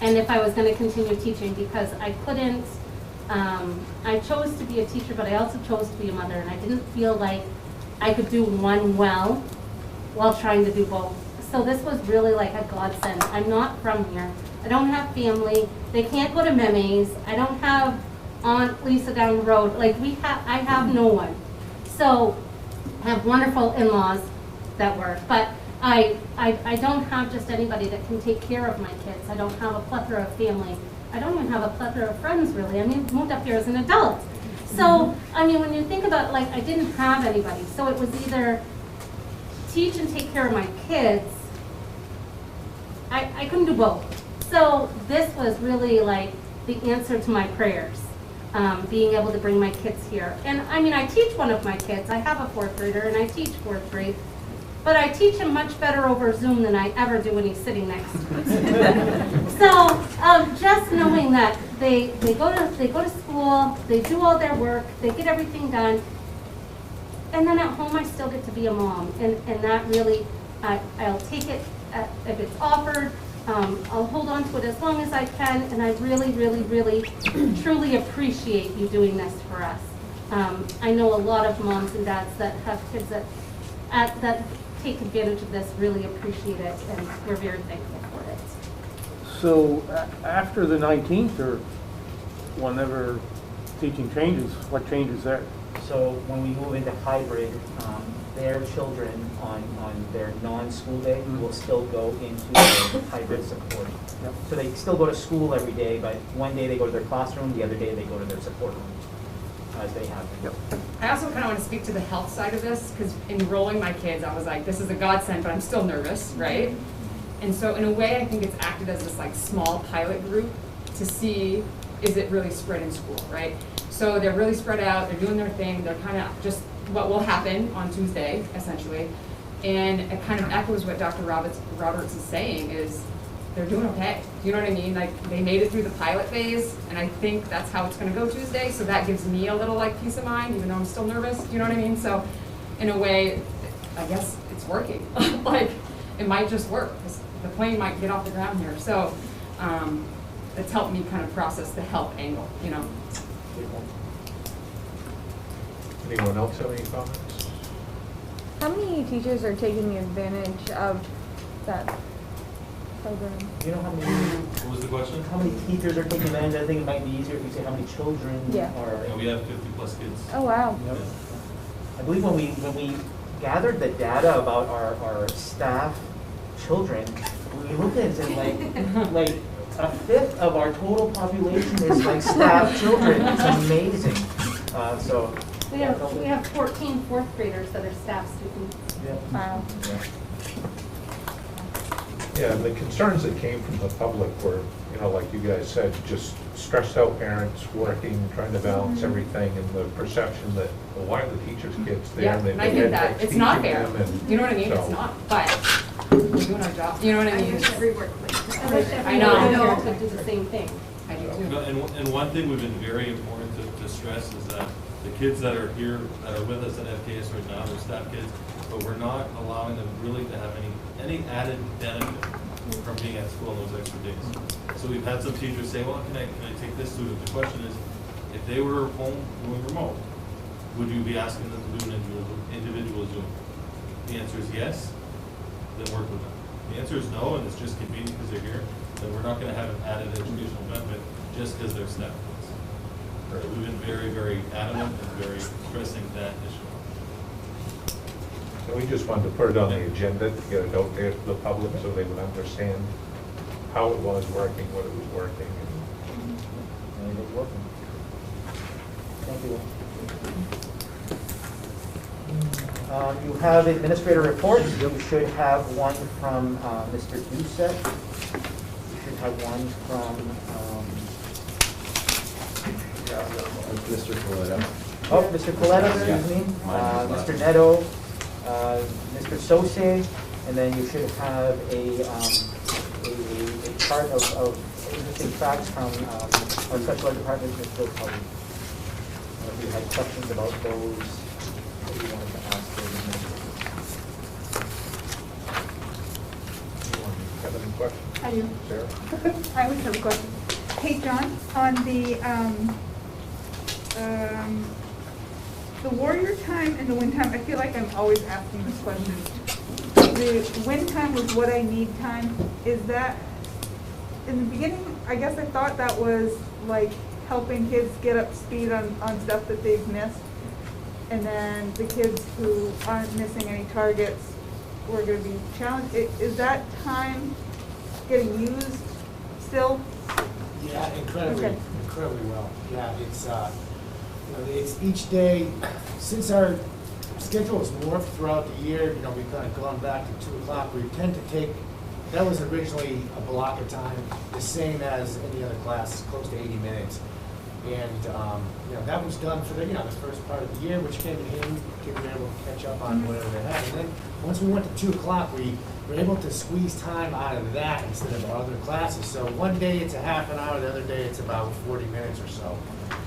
and if I was going to continue teaching because I couldn't. I chose to be a teacher, but I also chose to be a mother, and I didn't feel like I could do one well while trying to do both. So this was really like a godsend. I'm not from here. I don't have family. They can't go to Memes. I don't have Aunt Lisa down the road. Like I have no one. So I have wonderful in-laws that work, but I don't have just anybody that can take care of my kids. I don't have a plethora of family. I don't even have a plethora of friends, really. I mean, moved up here as an adult. So, I mean, when you think about it, like, I didn't have anybody. So it was either teach and take care of my kids. I couldn't do both. So this was really like the answer to my prayers, being able to bring my kids here. And I mean, I teach one of my kids. I have a 4th grader and I teach 4th grade. But I teach him much better over Zoom than I ever do when he's sitting next to me. So just knowing that they go to school, they do all their work, they get everything done, and then at home I still get to be a mom, and that really I'll take it if it's offered. I'll hold on to it as long as I can, and I really, really, really, truly appreciate you doing this for us. I know a lot of moms and dads that have kids that take advantage of this really appreciate it, and we're very thankful for it. So after the 19th, or whenever teaching changes, what changes there? So when we move into hybrid, their children on their non-school day will still go into the hybrid support. Yep. So they still go to school every day, but one day they go to their classroom, the other day they go to their support room, as they have. Yep. I also kind of want to speak to the health side of this, because enrolling my kids, I was like, this is a godsend, but I'm still nervous, right? And so in a way, I think it's acted as this like small pilot group to see, is it really spread in school, right? So they're really spread out, they're doing their thing, they're kind of just what will happen on Tuesday, essentially. And it kind of echoes what Dr. Roberts is saying, is they're doing okay. Do you know what I mean? Like, they made it through the pilot phase, and I think that's how it's going to go Tuesday, so that gives me a little, like, peace of mind, even though I'm still nervous. Do you know what I mean? So, in a way, I guess it's working. Like, it might just work. The plane might get off the ground here. So, it's helped me kind of process the health angle, you know. Anyone else have any comments? How many teachers are taking advantage of that program? You know how many? What was the question? How many teachers are taking advantage? I think it might be easier if you say how many children are. Yeah, we have 50+ kids. Oh wow. Yep. I believe when we gathered the data about our staff children, we looked at it and like a fifth of our total population is like staff children. It's amazing. So we have 14 4th graders that are staff students. Yeah. Wow. Yeah. Yeah, and the concerns that came from the public were, you know, like you guys said, just stressed out parents working, trying to balance everything, and the perception that, well, why are the teachers' kids there? Yeah, And and I get that, it's not fair, you know what I mean, so- it's not, but we're doing our job, you know what I I mean? wish every workplace. I wish every I know. parent could do the same thing. I do You too. know, and one thing we've been very important to stress is that the kids that are here, that are with us at FKS right now, they're staff kids, but we're not allowing them really to have any added benefit from being at school on those extra days. So we've had some teachers say, well, can I take this student? The question is, if they were home doing remote, would you be asking them to do an individual Zoom? The answer is yes, then work with them. The answer is no, and it's just convenient because they're here, then we're not gonna have an added educational benefit just because they're staff kids. So we've been very, very adamant and very stressing that issue. So we just wanted to put it on the agenda to get it out there to the public so they would understand how it was working, what it was working. And it is working. Thank you. You have administrator reports. You should have one from Mr. Doucette. You should have one from, Mr. Coletta. oh, Mr. Coletta, excuse me, Mr. Neto, Mr. Saucier, and then you should have a chart of interesting facts from our special ed department, Ms. Bill Cully. If you had questions about those that you wanted to ask the administrators. Have any questions? I do. Sarah? I always have a question. Hey, John, on the warrior time and the wind time, I feel like I'm always asking this question. The wind time was what I need time. Is that, in the beginning, I guess I thought that was like helping kids get up to speed on stuff that they've missed. And then the kids who aren't missing any targets were gonna be challenged. Is that time getting used still? Yeah, incredibly, Okay. incredibly well. Yeah, it's, you know, it's each day, since our schedule has morphed throughout the year, you know, we've kind of gone back to 2 o'clock, we tend to take, that was originally a block of time, the same as any other class, close to 80 minutes. And, you know, that was done for the, you know, the first part of the year, which came in handy, kids were able to catch up on whatever they had. And then, once we went to 2 o'clock, we were able to squeeze time out of that instead of our other classes. So one day it's a half an hour, the other day it's about 40 minutes or so.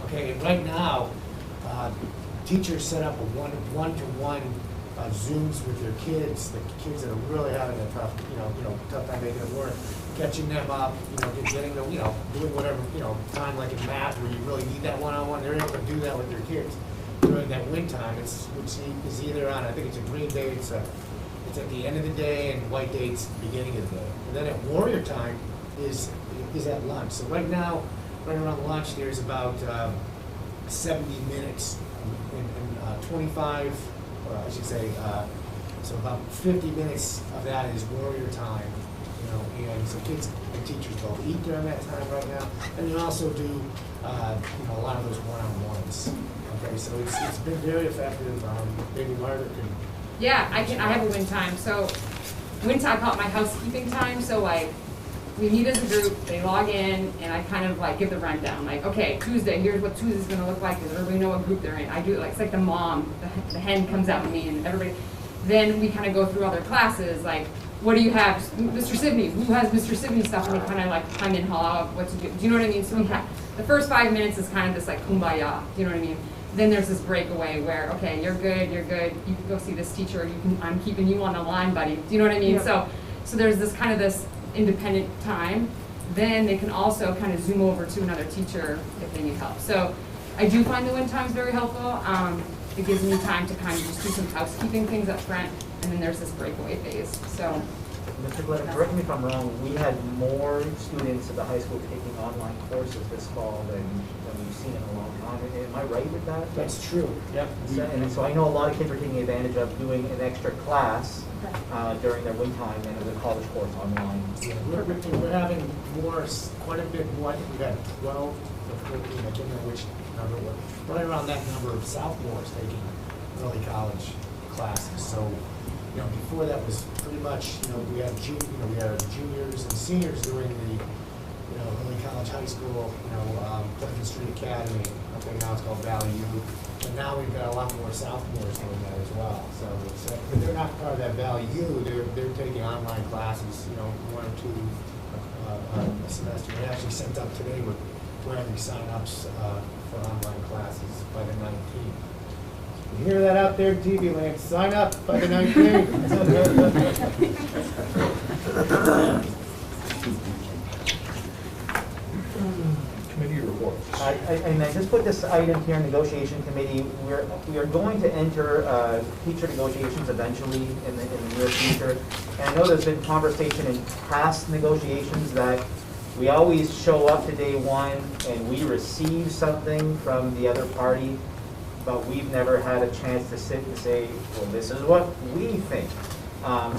Okay, and right now, teachers set up a one-to-one Zooms with their kids, the kids that are really having a tough, tough time making it work, catching them up, getting them, doing whatever, time like in math where you really need that one-on-one, they're able to do that with their kids during that wind time. Which is either on, I think it's a green day, it's at the end of the day, and white day, it's the beginning of the day. And then at warrior time is at lunch. So right now, right around lunch, there's about 70 minutes and 25, I should say, so about 50 minutes of that is warrior time, and so kids and teachers both eat during that time right now, and you also do, a lot of those one-on-ones. Okay, so it's been very effective. Maybe Margaret can. Yeah, I have a wind time. So wind time, I call it my housekeeping time. So like we meet as a group, they log in, and I kind of like give the rundown. Like, okay, Tuesday, here's what Tuesday's gonna look like. Does everybody know what group they're in? I do it like, it's like the mom, the hen comes out with me and everybody. Then we kind of go through other classes, like, what do you have? Mr. Sibney, who has Mr. Sibney stuff? And we kind of like come in, haul out what to do. Do you know what I mean? So we have, the first 5 minutes is kind of this like kumbaya, do you know what I mean? Then there's this breakaway where, okay, you're good, you can go see this teacher, I'm keeping you on the line, buddy. Do you know what I mean? Yep. So there's this kind of this independent time. Then they can also kind of zoom over to another teacher if they need help. So I do find the wind times very helpful. It gives me time to kind of just do some housekeeping things up front, and then there's this breakaway phase. So. Mr. Glenn, correct me if I'm wrong, we had more students at the high school taking online courses this fall than we've seen in a long time. Am I right with that? That's true, yep. And so I know a lot of kids are taking advantage of doing an extra class during their wind time and the college course online. Yeah, we're having more, quite a bit more. I think we've had 12 or 14, I can't remember which number, but right around that number of sophomores taking early college classes. So You know, before that was pretty much, you know, we had juniors and seniors doing the, you know, Lilly College High School, you know, Pleasant Street Academy. Okay, now it's called Valley U. And now we've got a lot more sophomores doing that as well. So, but they're not part of that Valley U. They're taking online classes, you know, 1 or 2 a semester. We actually sent up today with planning sign-ups for online classes by the 19th. You hear that out there, TV land? Sign up by the 19th. Committee reports. And I just put this item here, negotiation committee. We are going to enter teacher negotiations eventually in the near future. And I know there's been conversation in past negotiations that we always show up to day one and we receive something from the other party, but we've never had a chance to sit and say, well, this is what we think.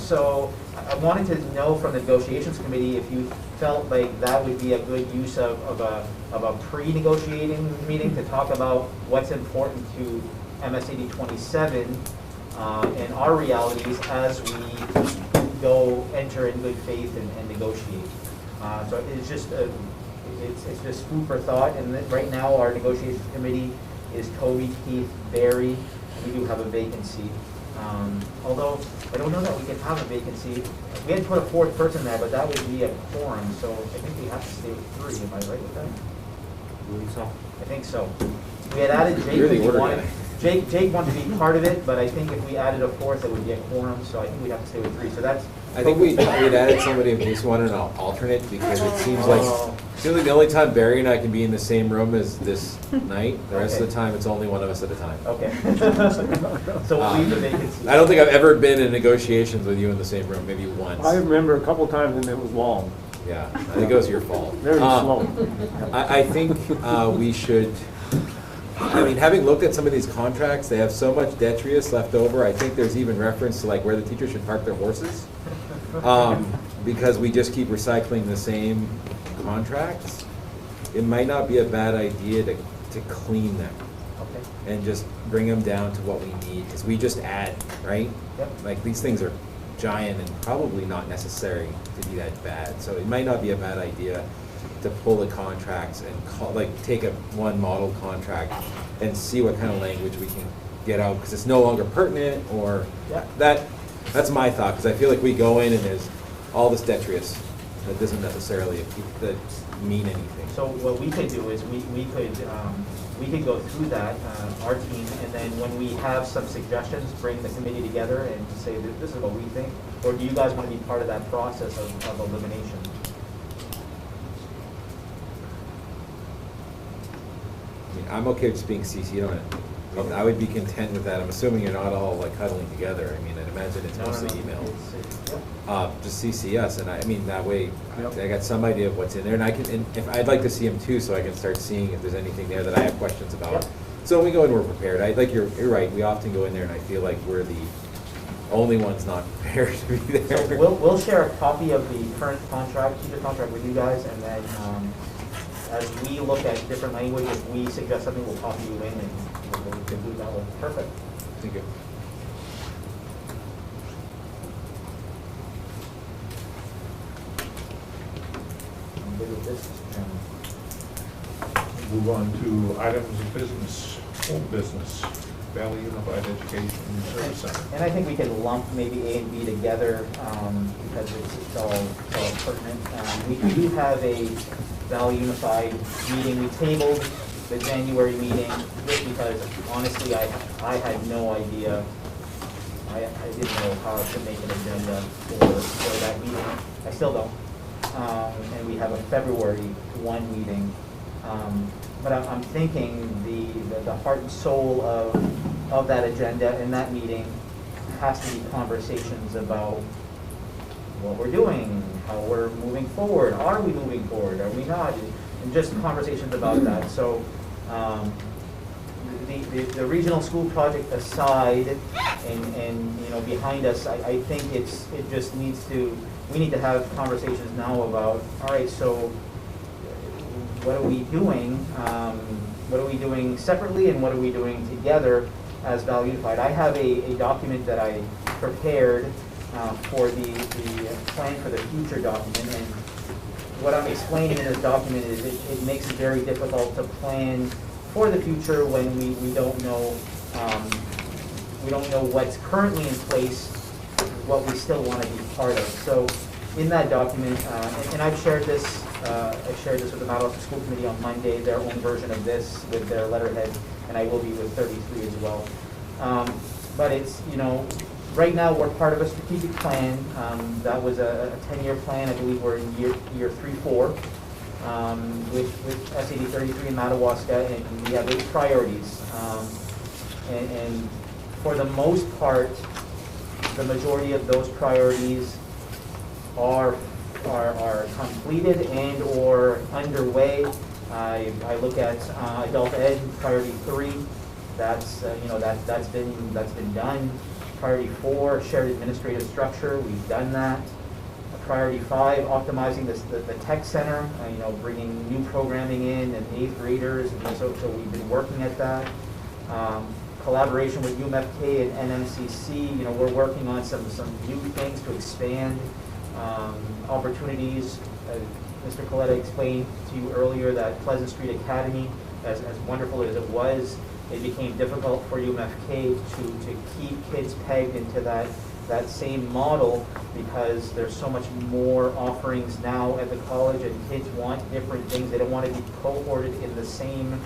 So I wanted to know from the negotiations committee if you felt like that would be a good use of a pre-negotiating meeting to talk about what's important to MSAD 27 and our realities as we enter in good faith and negotiate. So it's just it's just food for thought. And right now our negotiations committee is Toby, Keith, Barry. We do have a vacancy. Although I don't know that we can have a vacancy. We had to put a 4th person there, but that would be a quorum. So I think we have to stay with 3. Am I right with that? I think so. We had added Jake. You're the order guy. Jake wanted to be part of it, but I think if we added a 4th, it would be a quorum. So I think we'd have to stay with 3. So that's. I think we'd added somebody in case we wanted an alternate, because it seems like the only time Barry and I can be in the same room is this night. The rest of the time, it's only one of us at a time. Okay. So we'll leave the vacancy. I don't think I've ever been in negotiations with you in the same room, maybe once. I remember a couple times and it was long. Yeah, I think it was your fault. Very slow. I think we should, I mean, having looked at some of these contracts, they have so much detritus left over. I think there's even reference to like where the teachers should park their horses. Because we just keep recycling the same contracts. It might not be a bad idea to clean them. Okay. And just bring them down to what we need, because we just add, right? Yep. Like these things are giant and probably not necessary to be that bad. So it might not be a bad idea to pull the contracts and take one model contract and see what kind of language we can get out, because it's no longer pertinent, or that's my thought, because I feel like we go in and there's all this detritus that doesn't necessarily mean anything. So what we could do is we could go through that, our team, and then when we have some suggestions, bring the committee together and say that this is what we think. Or do you guys want to be part of that process of elimination? I mean, I'm okay with just being CC'd on it. I mean, I would be content with that. I'm assuming you're not all like huddling together. I mean, I'd imagine it's mostly email. Just CC us, and I mean that way I got some idea of what's in there, and if I'd like to see them too, so I can start seeing if there's anything there that I have questions about. Yep. So when we go in, we're prepared. You're right. We often go in there, and I feel like we're the only ones not prepared to be there. So we'll share a copy of the current teacher contract with you guys, and then as we look at different language, if we suggest something, we'll copy you in, and we'll do that one. Perfect. Thank you. I'm good with this, Mr. Chairman. Move on to items of business, old business, Valley Unified Education Service Center. And I think we can lump maybe A and B together because it's all pertinent. We do have a Valley Unified meeting. We tabled the January meeting just because honestly I had no idea. I didn't know how to make an agenda for that meeting. I still don't. And we have a February 1 meeting. But I'm thinking the heart and soul of that agenda in that meeting has to be conversations about what we're doing, how we're moving forward. Are we moving forward? Are we not? And just conversations about that. So the regional school project aside, and behind us, I think we need to have conversations now about, all right, so what are we doing? What are we doing separately, and what are we doing together as Valley Unified? I have a document that I prepared for the plan for the future document. And what I'm explaining in this document is it makes it very difficult to plan for the future when we don't know what's currently in place, what we still want to be part of. So in that document, and I've shared this with the Mount Olive School Committee on Monday, their own version of this with their letterhead, and I will be with 33 as well. But it's, right now we're part of a strategic plan. That was a 10-year plan. I believe we're in year 3-4 with SAD 33 in Madawaska, and we have 8 priorities. And for the most part, the majority of those priorities are completed and or underway. I look at adult ed, priority 3. That's that's been done. Priority 4, shared administrative structure. We've done that. Priority 5, optimizing the tech center. Bringing new programming in and 8th graders, and so we've been working at that. Collaboration with UMFK and NMCC. We're working on some new things to expand opportunities. Mr. Coletta explained to you earlier that Pleasant Street Academy, as wonderful as it was, it became difficult for UMFK to keep kids pegged into that same model because there's so much more offerings now at the college, and kids want different things. They don't want to be cohorted in the same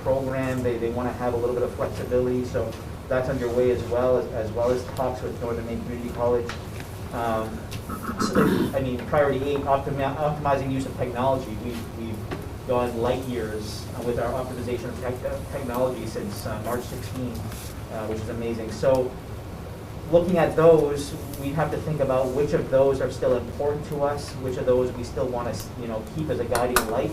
program. They want to have a little bit of flexibility. So that's underway as well as talks with Northern Maine Community College. Priority 8, optimizing use of technology. We've gone light years with our optimization of technology since March 16, which is amazing. So looking at those, we have to think about which of those are still important to us, which of those we still want to keep as a guiding light.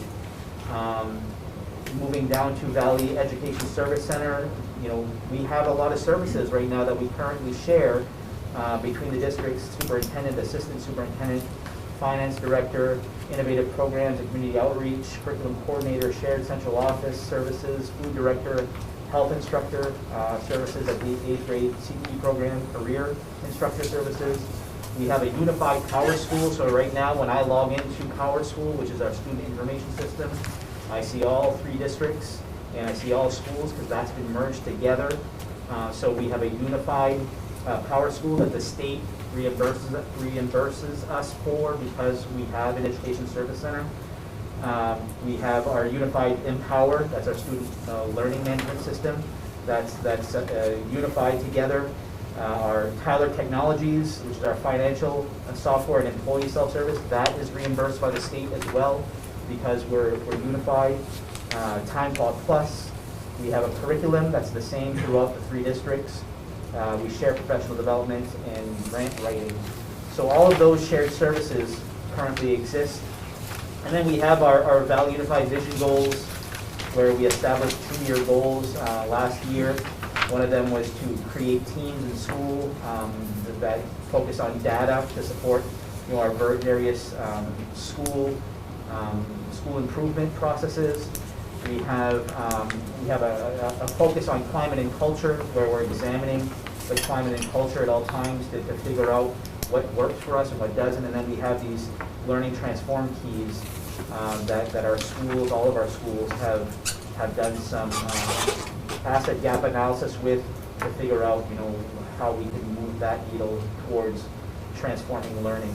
Moving down to Valley Education Service Center, we have a lot of services right now that we currently share between the district's superintendent, assistant superintendent, finance director, innovative programs and community outreach, curriculum coordinator, shared central office services, food director, health instructor services at the 8th grade CTE program, career instructor services. We have a unified Power School, so right now when I log into Power School, which is our student information system, I see all 3 districts and I see all schools because that's been merged together. So we have a unified Power School that the state reimburses us for because we have an education service center. We have our unified Empower, that's our student learning management system. That's unified together. Our Tyler Technologies, which is our financial software and employee self-service, that is reimbursed by the state as well because we're unified. Time Clock Plus, we have a curriculum that's the same throughout the 3 districts. We share professional development and grant writing. So all of those shared services currently exist. And then we have our Valley Unified Vision goals, where we established 2-year goals last year. One of them was to create teams in school that focus on data to support our various school improvement processes. We have a focus on climate and culture, where we're examining the climate and culture at all times to figure out what works for us and what doesn't. And then we have these learning transform keys that our schools, all of our schools, have done some asset gap analysis with to figure out how we can move that needle towards transforming learning.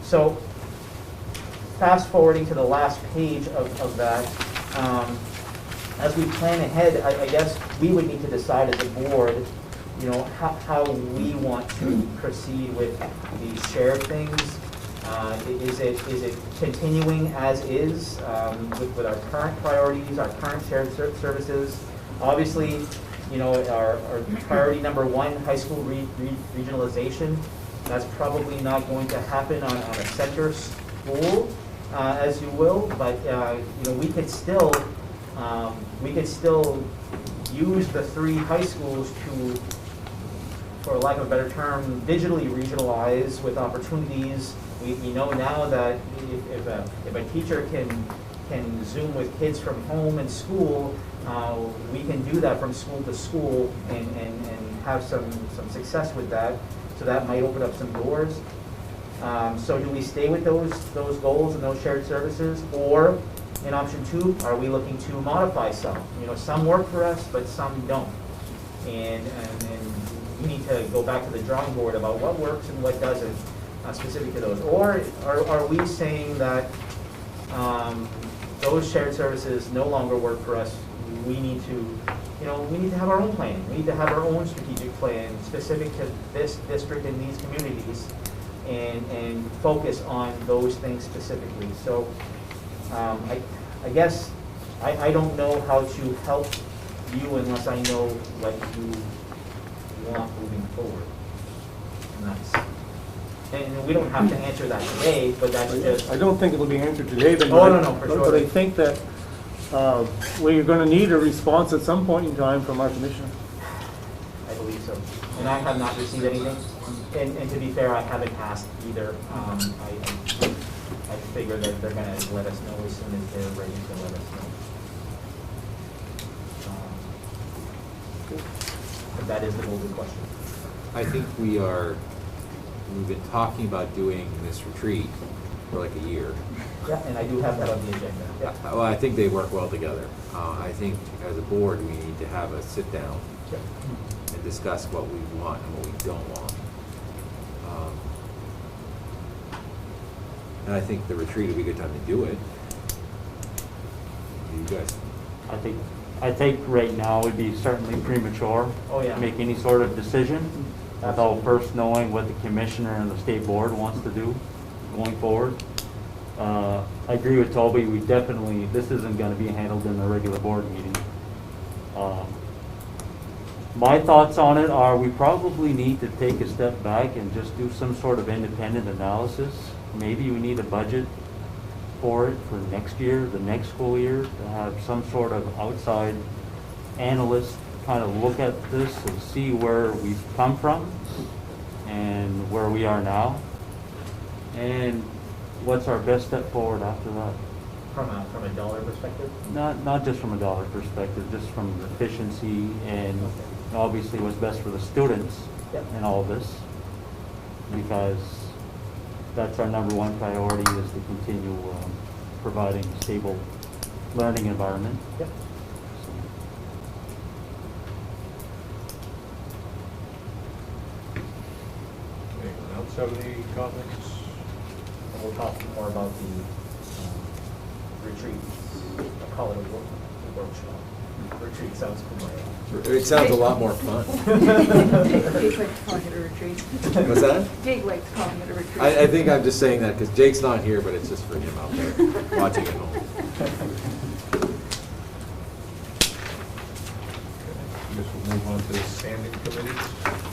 So fast forwarding to the last page of that. As we plan ahead, I guess we would need to decide as a board, how we want to proceed with these shared things. Is it continuing as is with our current priorities, our current shared services? Obviously, our priority number 1, high school regionalization, that's probably not going to happen on a center school, as you will, but we could still use the 3 high schools to, for lack of a better term, digitally regionalize with opportunities. We know now that if a teacher can Zoom with kids from home and school, we can do that from school to school and have some success with that. So that might open up some doors. So do we stay with those goals and those shared services? Or in option 2, are we looking to modify some? You know, some work for us, but some don't. And we need to go back to the drawing board about what works and what doesn't, specific to those. Or are we saying that those shared services no longer work for us? We need to, we need to have our own plan. We need to have our own strategic plan specific to this district and these communities, and focus on those things specifically. So I guess I don't know how to help you unless I know what you want moving forward. And we don't have to answer that today, but that's just. I don't think it'll be answered today, but no, for sure. But I think that we're going to need a response at some point in time from our commissioner. I believe so. And I have not received anything. And to be fair, I haven't asked either. I figure that they're going to let us know as soon as they're ready to let us know. But that is the golden question. I think we've been talking about doing this retreat for like a year. Yeah, and I do have that on the agenda. Yeah. Well, I think they work well together. I think as a board, we need to have a sit down and discuss what we want and what we don't want. And I think the retreat would be a good time to do it. You guys? I think right now would be certainly premature to make any sort of decision without first knowing what the commissioner and the state board wants to do going forward. I agree with Toby. This isn't going to be handled in a regular board meeting. My thoughts on it are we probably need to take a step back and just do some sort of independent analysis. Maybe we need a budget for it for next year, the next school year, to have some sort of outside analyst kind of look at this and see where we've come from and where we are now, and what's our best step forward after that. From a dollar perspective? Not just from a dollar perspective, just from efficiency and obviously what's best for the students in all of this, because that's our number one priority, is to continue providing a stable learning environment. Yep. Anyone else have any comments? And we'll talk more about the retreat. I'll call it a workshop. Retreat sounds cool. It sounds a lot more fun. Jake likes calling it a retreat. What's that? Jake likes calling it a retreat. I think I'm just saying that because Jake's not here, but it's just for him out there watching at home. I guess we'll move on to the standing committees.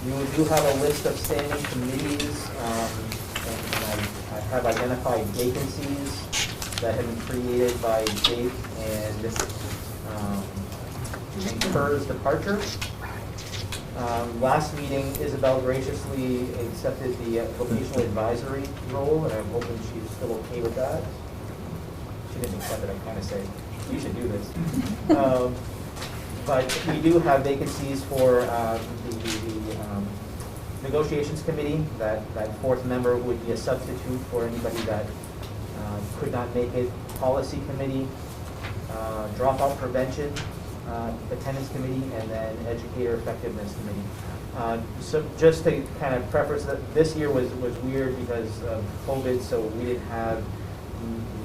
You do have a list of standing committees, and I have identified vacancies that have been created by Jake and Kerr's departure. Last meeting, Isabel graciously accepted the vocational advisory role, and I'm hoping she's still okay with that. She didn't accept it, I kind of said, you should do this. But we do have vacancies for the negotiations committee. That fourth member would be a substitute for anybody that could not make it. Policy committee, dropout prevention, attendance committee, and then educator effectiveness committee. So just to kind of preface that, this year was weird because of COVID, so we didn't have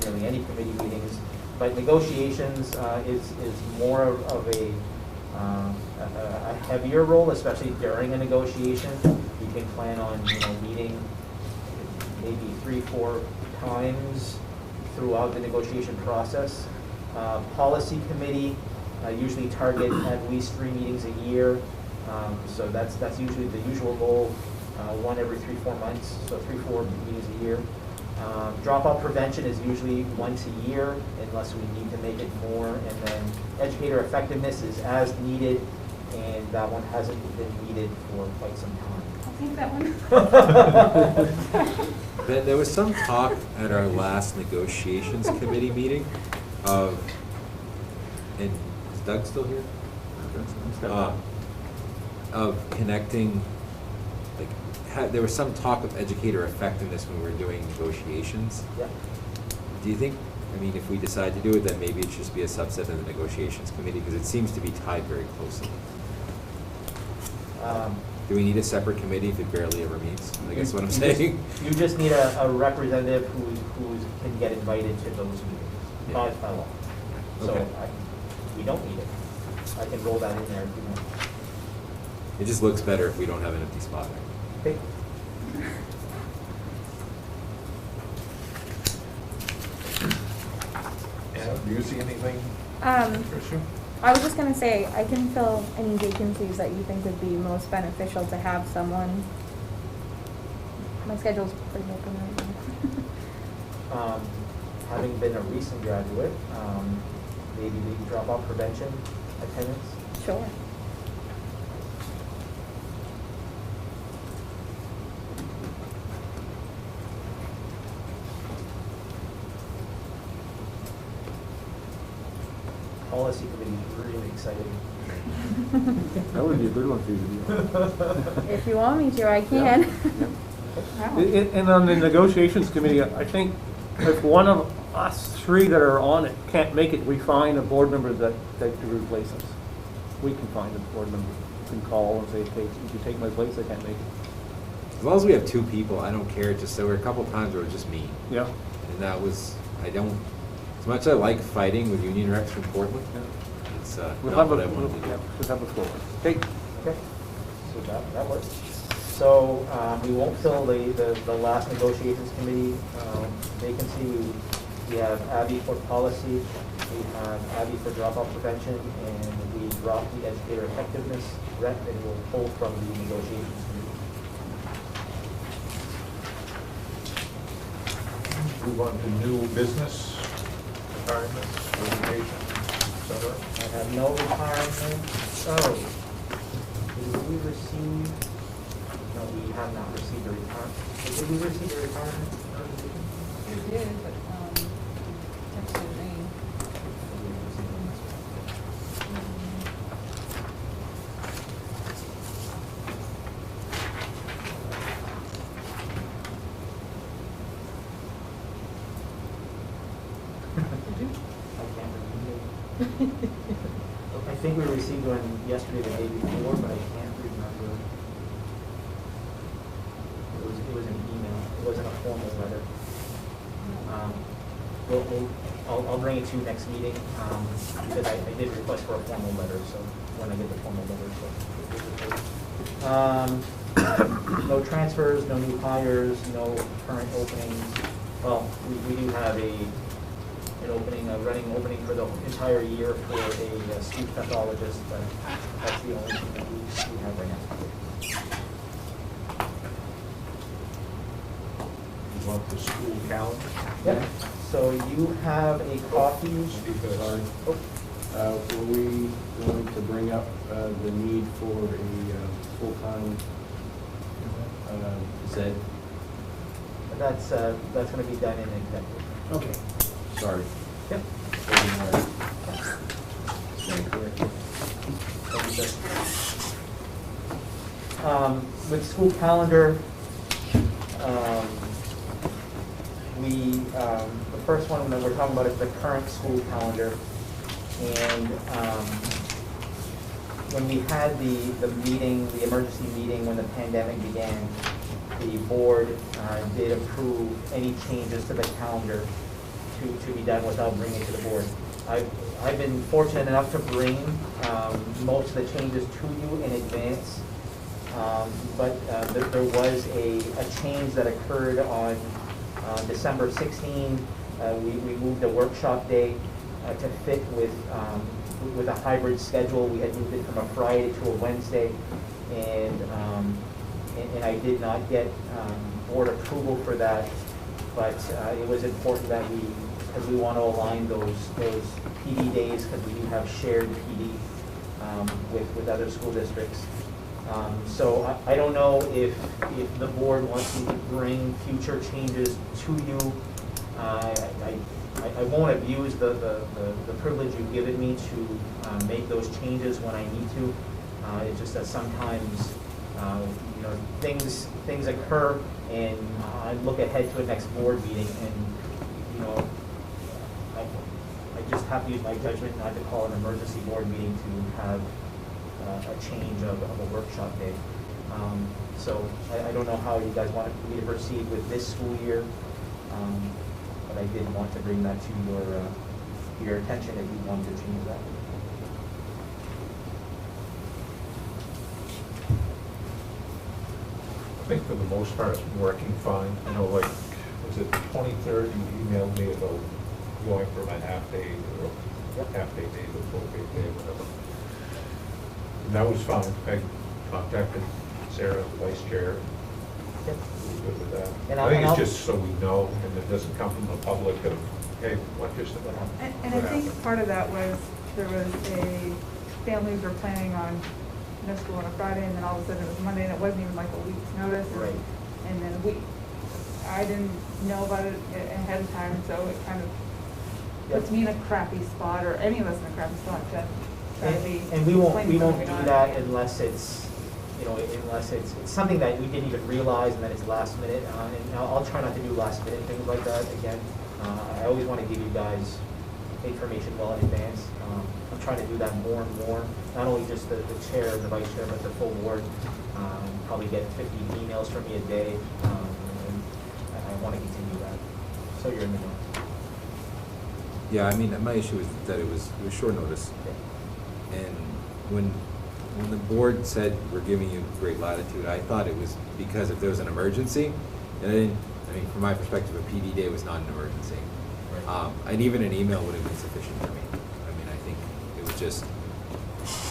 really any committee meetings. But negotiations is more of a heavier role, especially during a negotiation. You can plan on meeting maybe 3-4 times throughout the negotiation process. Policy committee usually target at least 3 meetings a year, so that's usually the usual goal, 1 every 3-4 months, so 3-4 meetings a year. Dropout prevention is usually once a year, unless we need to make it more. And then educator effectiveness is as needed, and that one hasn't been needed for quite some time. I'll take that one. There was some talk at our last negotiations committee meeting of, and is Doug still here? Of connecting like, there was some talk of educator effectiveness when we were doing negotiations. Yeah. Do you think, I mean, if we decide to do it, then maybe it should just be a subset of the negotiations committee, because it seems to be tied very closely. Do we need a separate committee if it barely ever meets? I guess what I'm saying. You just need a representative who can get invited to those meetings, by law. So Okay. we don't need it. I can roll that in there if you want. It just looks better if we don't have an empty spot there. Okay. Yeah, do you see anything, Tricia? I was just gonna say, I can fill any vacancies that you think would be most beneficial to have someone. My schedule's pretty open right now. Having been a recent graduate, maybe the dropout prevention attendance. Sure. Policy committee is really exciting. That would be a good one for you to be on. If you want me to, I can. Wow. And on the negotiations committee, I think if one of us three that are on it can't make it, we find a board member that to replace us. We can find a board member, can call and say, hey, if you take my place, I can't make it. As long as we have two people, I don't care. Just there were a couple times where it was just me. Yeah. And that was, I don't, as much as I like fighting with union reps from Portland, it's We'll not have what a, I want to do. we'll have a floor. Okay. Okay, so that works. So we won't fill the last negotiations committee vacancy. We have Abby for policy, we have Abby for dropout prevention, and we dropped the educator effectiveness rep, and we'll pull from the negotiations committee. Move on to new business, retirements, resignations, et cetera. I have no retirement. Oh, did we receive? No, we have not received a retirement. Did we receive a retirement notification? We did, but, texted me. I think we received one yesterday, the day before, but I can't remember. It was an email. It wasn't a formal letter. I'll bring it to you next meeting, because I did request for a formal letter, so when I get the formal letter, so. No transfers, no new hires, no current openings. Well, we do have an opening, a running opening for the entire year for a speech pathologist, but that's the only thing that we have right now. You want the school calendar? Yep, so you have a copy. Sorry. Were we going to bring up the need for a full-time ZED? That's gonna be done in executive. Okay. Sorry. Yep. With school calendar, the first one that we're talking about is the current school calendar. And when we had the meeting, the emergency meeting when the pandemic began, the board did approve any changes to the calendar to be done without bringing it to the board. I've been fortunate enough to bring most of the changes to you in advance, but there was a change that occurred on December 16. We moved the workshop day to fit with a hybrid schedule. We had moved it from a Friday to a Wednesday, and I did not get board approval for that, but it was important that because we want to align those PD days, because we do have shared PD with other school districts. So I don't know if the board wants me to bring future changes to you. I won't abuse the privilege you've given me to make those changes when I need to. It's just that sometimes You know, things occur, and I look ahead to a next board meeting, and, you know, I just have to use my judgment not to call an emergency board meeting to have a change of a workshop day. So I don't know how you guys want me to proceed with this school year, but I did want to bring that to your attention if you wanted to change that. I think for the most part, it's working fine. You know, like, was it the 23rd, you emailed me about going from a half-day to a half-day day to a full-day day, whatever. And that was fine. I contacted Sarah, the vice chair. Yep. We were good with that. And I think I'll- it's just so we know, and it doesn't come from the public of, hey, what just happened? And I think part of that was, there was families were planning on no school on a Friday, and then all of a sudden it was Monday, and it wasn't even like a week's notice. Right. And then I didn't know about it ahead of time, so it kind of puts me in a crappy spot, or any of us in a crappy spot to try to be. And we won't explaining do something on it. that unless it's, you know, unless it's something that we didn't even realize, and then it's last minute. And I'll try not to do last minute things like that again. I always want to give you guys information well in advance. I'm trying to do that more and more, not only just the chair and the vice chair, but the full board. Probably get 50 emails from me a day, and I want to continue that. So you're in the know. Yeah, I mean, my issue is that it was short notice. And when the board said we're giving you great latitude, I thought it was because if there was an emergency, and I mean, from my perspective, a PD day was not an emergency. And even an email would have been sufficient for me. I mean, I think it was just,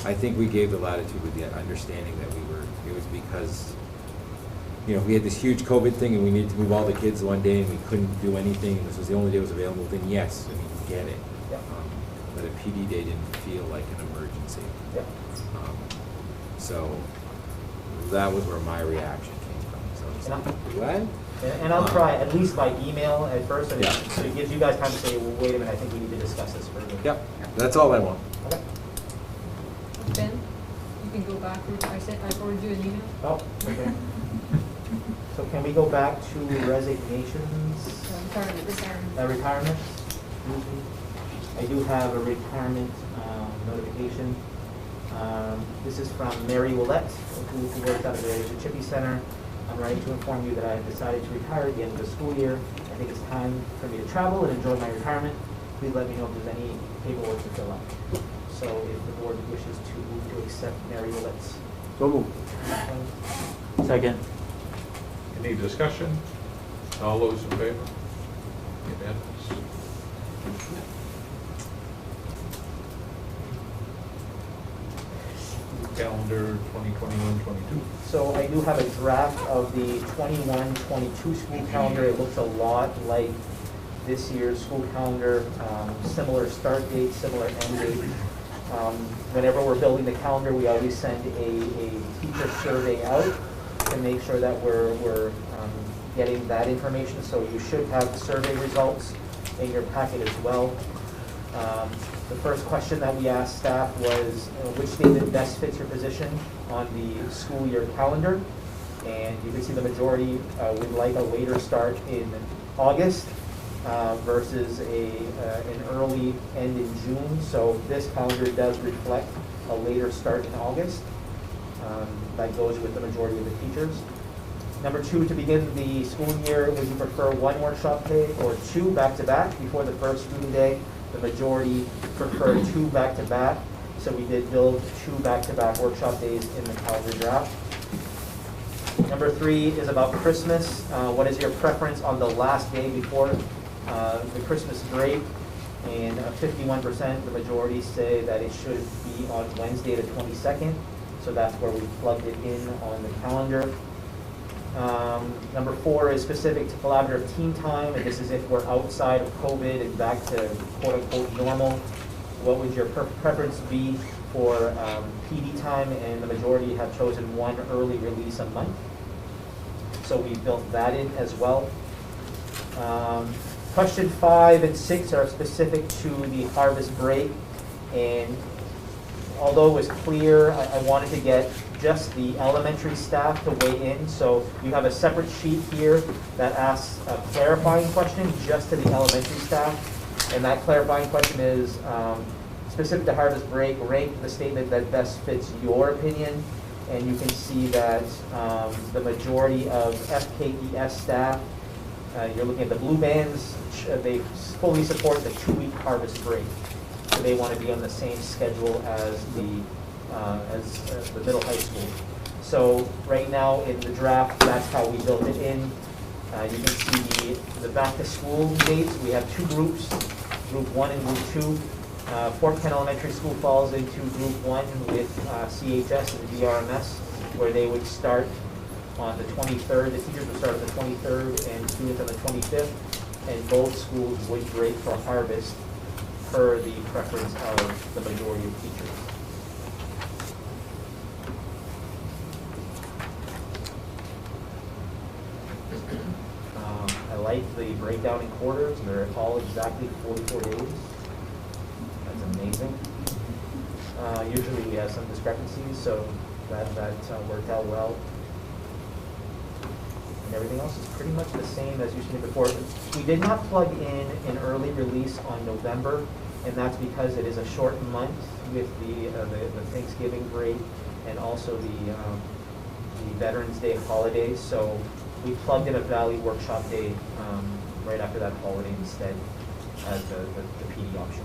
I think we gave the latitude with the understanding that it was because, you know, if we had this huge COVID thing and we needed to move all the kids one day and we couldn't do anything, and this was the only day it was available, then yes, I mean, we get it. Yeah. But a PD day didn't feel like an emergency. Yeah. So that was where my reaction came from. So I was like, what? And I'll try at least by email at first, and Yeah. so it gives you guys time to say, well, wait a minute, I think we need to discuss this further. Yep, that's all I want. Okay. Ben, you can go back, I forwarded you an email. Oh, okay. So can we go back to resignations? Retirement? I do have a retirement notification. This is from Mary Willette, who works out of the Chippy Center. I'm writing to inform you that I have decided to retire at the end of the school year. I think it's time for me to travel and enjoy my retirement. Please let me know if there's any paperwork to fill out. So if the board wishes to move to accept Mary Willette's. So moved. Second. Any discussion? All those in favor? Unanimous. Calendar 2021-22. So I do have a draft of the 21-22 school calendar. It looks a lot like this year's school calendar, similar start date, similar end date. Whenever we're building the calendar, we always send a teacher survey out to make sure that we're getting that information. So you should have the survey results in your packet as well. The first question that we asked staff was, which day best fits your position on the school year calendar? And you can see the majority would like a later start in August versus an early end in June. So this calendar does reflect a later start in August. That goes with the majority of the teachers. Number two, to begin the school year, would you prefer one workshop day or two back-to-back before the first student day? The majority prefer two back-to-back, so we did build two back-to-back workshop days in the calendar draft. Number three is about Christmas. What is your preference on the last day before the Christmas break? And 51%, the majority say that it should be on Wednesday the 22nd, so that's where we plugged it in on the calendar. Number four is specific to collaborative team time, and this is if we're outside of COVID and back to quote-unquote normal. What would your preference be for PD time? And the majority have chosen one early release a month. So we built that in as well. Question 5 and 6 are specific to the harvest break, and although it was clear, I wanted to get just the elementary staff to weigh in. So you have a separate sheet here that asks a clarifying question just to the elementary staff. And that clarifying question is specific to harvest break, rank the statement that best fits your opinion. And you can see that the majority of FKES staff, you're looking at the blue bands, they fully support the 2-week harvest break. So they want to be on the same schedule as the middle high school. So right now in the draft, that's how we built it in. You can see the back to school dates. We have 2 groups, group 1 and group 2. Fort Kent Elementary School falls into group 1 with CHS and VRMS, where they would start on the 23rd. The teachers would start on the 23rd and students on the 25th. And both schools would break for harvest per the preference of the majority of teachers. I like the breakdown in quarters. They're all exactly 44 days. That's amazing. Usually we have some discrepancies, so that worked out well. And everything else is pretty much the same as you've seen it before. We did not plug in an early release on November, and that's because it is a short month with the Thanksgiving break and also the Veterans Day holidays. So we plugged in a Valley Workshop Day right after that holiday instead as the PD option.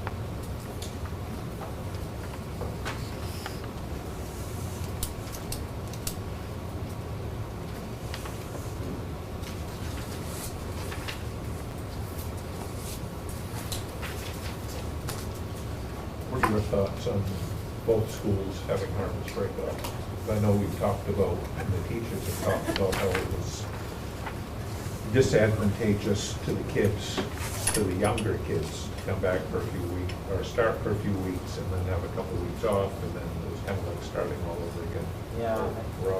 What are your thoughts on both schools having harvest break off? I know we've talked about, and the teachers have talked about how it was disadvantageous to the kids, to the younger kids, to come back for a few weeks, or start for a few weeks, and then have a couple of weeks off, and then it was kind of like starting all over again. Yeah. For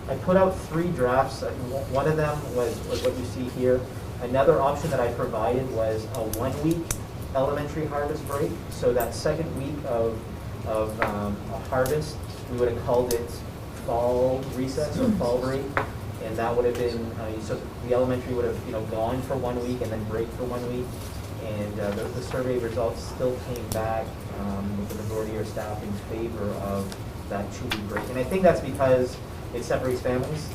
I put out 3 drafts. One of them was what you see here. Another option that I provided was a 1-week elementary harvest break. So that second week of a harvest, we would have called it fall recess or fall break, and that would have been so the elementary would have gone for 1 week and then break for 1 week. And the survey results still came back with the majority of staff in favor of that 2-week break. And I think that's because it separates families.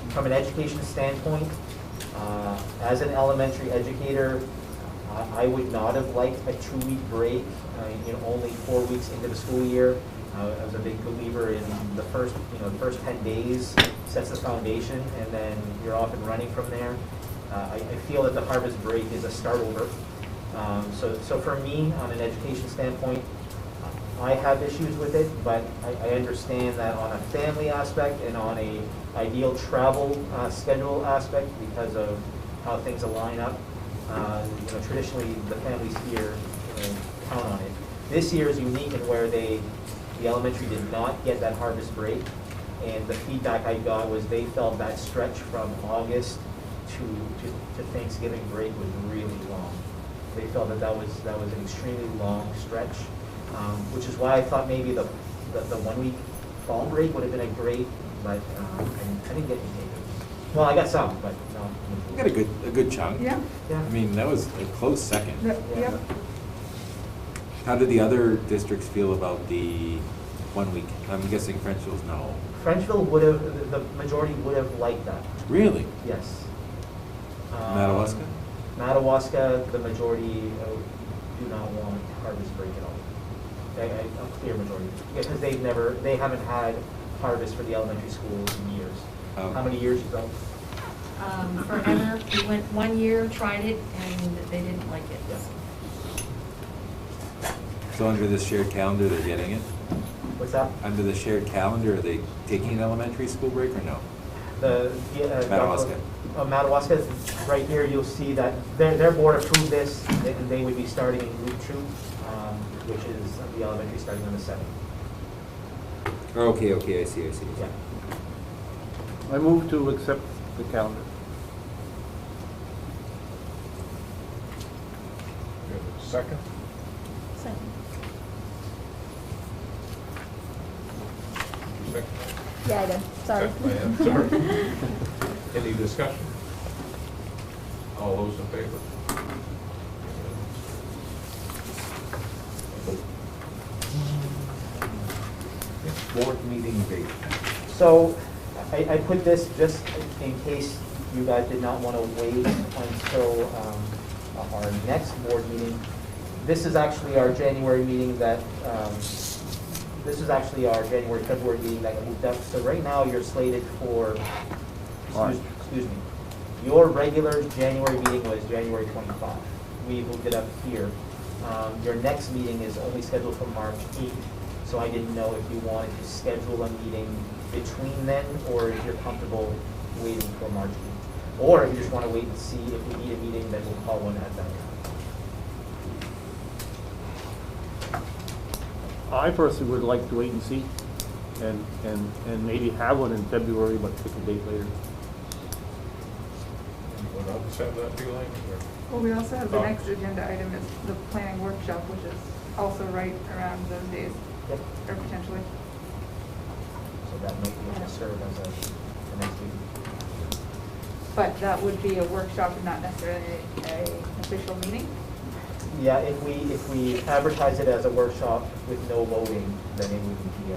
From an education standpoint, as an elementary educator, I would not have liked a 2-week break, only 4 weeks into the school year. I was a big believer in the first 10 days sets the foundation, and then you're off and running from there. I feel that the harvest break is a start over. So for me, on an education standpoint, I have issues with it, but I understand that on a family aspect and on a ideal travel schedule aspect, because of how things align up. Traditionally the families here count on it. This year is unique in where the elementary did not get that harvest break, and the feedback I got was they felt that stretch from August to Thanksgiving break was really long. They felt that was an extremely long stretch, which is why I thought maybe the 1-week fall break would have been a great, but I didn't get any takers. Well, I got some, but no. You got a good chunk. Yeah. Yeah. I mean, that was a close second. Yep. How did the other districts feel about the 1 week? I'm guessing Frenchville's no. Frenchville the majority would have liked that. Really? Yes. Madawaska? Madawaska, the majority do not want harvest break at all. A clear majority, because they haven't had harvest for the elementary schools in years. Oh. How many years ago? Forever. We went 1 year, tried it, and they didn't like it. Yeah. So under this shared calendar, they're getting it? What's that? Under the shared calendar, are they taking an elementary school break or no? Madawaska. Madawaska, right here, you'll see that their board approved this, and they would be starting in group 2, which is the elementary starting on the 7th. Okay, I see. Yeah. I move to accept the calendar. Second? Second. Yeah, I did, sorry. I'm sorry. Any discussion? All those in favor? Board meeting date. So I put this just in case you guys did not want to wait until our next board meeting. This is actually our January meeting that, this is actually our January, February meeting that got moved up. So right now you're slated for, excuse me, your regular January meeting was January 25. We moved it up here. Your next meeting is only scheduled for March 8th. So I didn't know if you wanted to schedule a meeting between then, or if you're comfortable waiting for March 8th. Or if you just want to wait and see if we need a meeting, then we'll call one at that time. I personally would like to wait and see, and maybe have one in February, but pick a date later. Anyone else have that feeling? Or- Well, we also have the next agenda item is the planning workshop, which is also right around those days, Yep. or potentially. So that might be able to serve as the next meeting. But that would be a workshop and not necessarily an official meeting. Yeah, if we advertise it as a workshop with no voting, then it would be,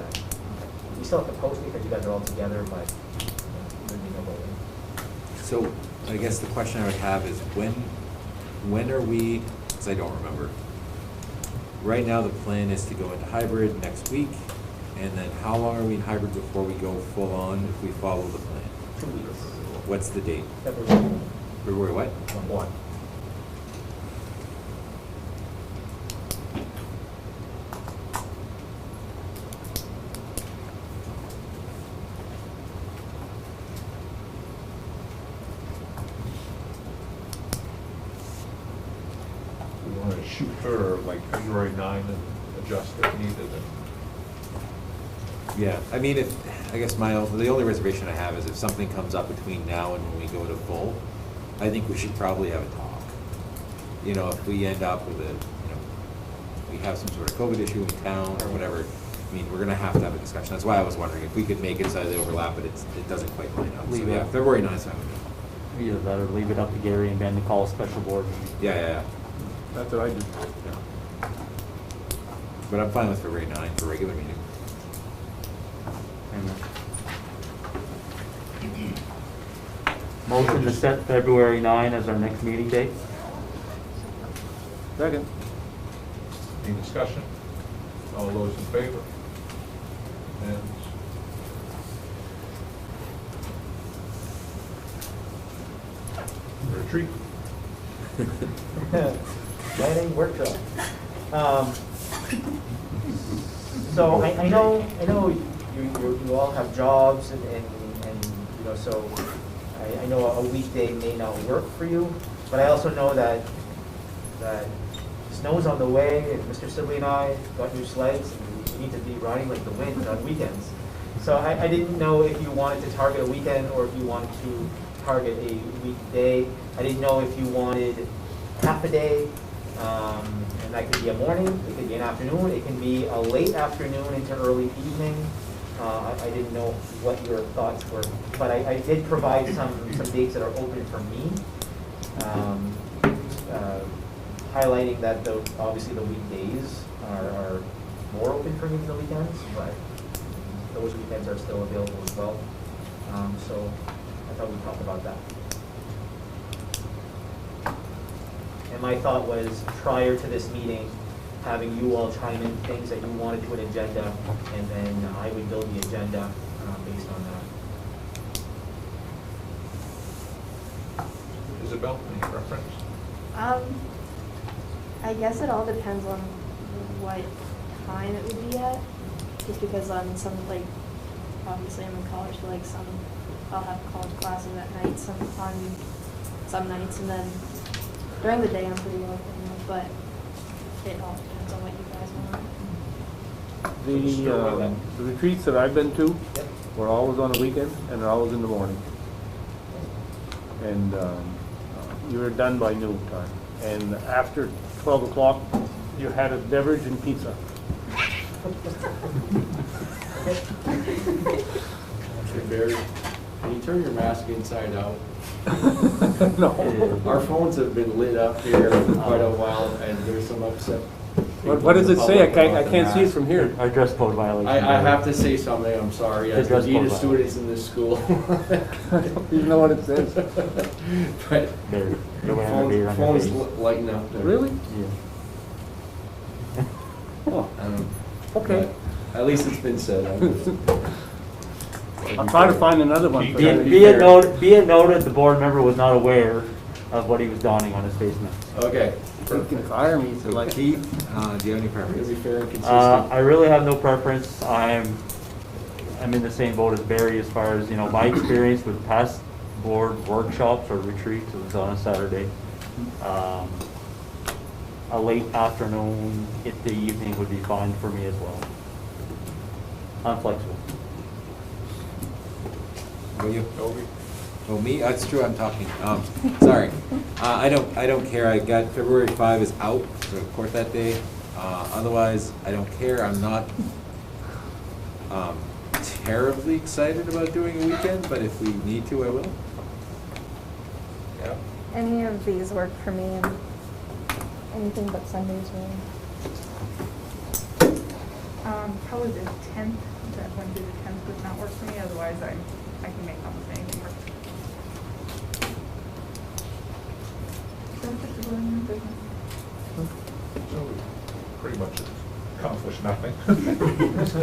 we still have to post it because you guys are all together, but there would be no voting. So I guess the question I would have is when are we, because I don't remember. Right now, the plan is to go into hybrid next week, and then how long are we in hybrid before we go full on if we follow the plan? 2 weeks. What's the date? February February what? 1. We want to shoot for like February 9 and adjust if needed. Yeah, I mean, I guess the only reservation I have is if something comes up between now and when we go to full, I think we should probably have a talk. You know, if we end up with we have some sort of COVID issue in town or whatever, I mean, we're gonna have to have a discussion. That's why I was wondering if we could make it so they overlap, but it doesn't quite line up. So Leave it. yeah, February 9th, so Either that or leave it up to Gary and Ben to call a special board meeting. yeah. That's what I do. But I'm fine with February 9th for regular meeting. Motion to set February 9 as our next meeting date. Second. Any discussion? All those in favor? And retreat. Planning workshop. So I know you all have jobs and you know, so I know a weekday may not work for you, but I also know that snow's on the way, and Mr. Sibley and I got new sleds, and we need to be riding like the wind on weekends. So I didn't know if you wanted to target a weekend or if you wanted to target a weekday. I didn't know if you wanted half a day, and that could be a morning, it could be an afternoon, it can be a late afternoon into early evening. I didn't know what your thoughts were, but I did provide some dates that are open for me, highlighting that obviously the weekdays are more open for me than the weekends, but those weekends are still available as well. So I thought we'd talk about that. And my thought was, prior to this meeting, having you all chime in things that you wanted to an agenda, and then I would build the agenda based on that. Isabel, any preference? I guess it all depends on what time it would be at, just because on some, like, obviously I'm in college, so like I'll have college classes at night, on some nights, and then during the day I'm pretty open, but it all depends on what you guys want. The retreats that I've been to were always on the weekend and they're always in the morning. And you were done by noon time. And after 12 o'clock, you had a beverage and pizza. Hey, Barry, can you turn your mask inside out? No. Our phones have been lit up here for quite a while, and there's some upset. What does it say? I can't see it from here. Our dress code violation. I have to say something, I'm sorry, as the dress dean code of students in this school. I don't even know what it says. But There, nobody had a beer on their phones face. lighting up there. Really? Yeah. Oh, But okay. at least it's been said. I'll try to find another one. for Be you. it noted, the board member was not aware of what he was donning on his face mask. Okay. You can fire me if you So like. Keith, do you have any It'll preference? be fair and consistent. I really have no preference. I'm in the same boat as Barry as far as, my experience with past board workshops or retreats. It was on a Saturday. A late afternoon, if the evening would be fine for me as well. I'm flexible. Will you? Oh, me? That's true, I'm talking. Sorry. I don't care. I got February 5 is out, so court that day. Otherwise, I don't care. I'm not terribly excited about doing a weekend, but if we need to, I will. Yeah. Any of these work for me, and anything but Sundays really. Probably the 10th, that Wednesday the 10th would not work for me, otherwise I can make almost anything work. So we pretty much accomplished nothing.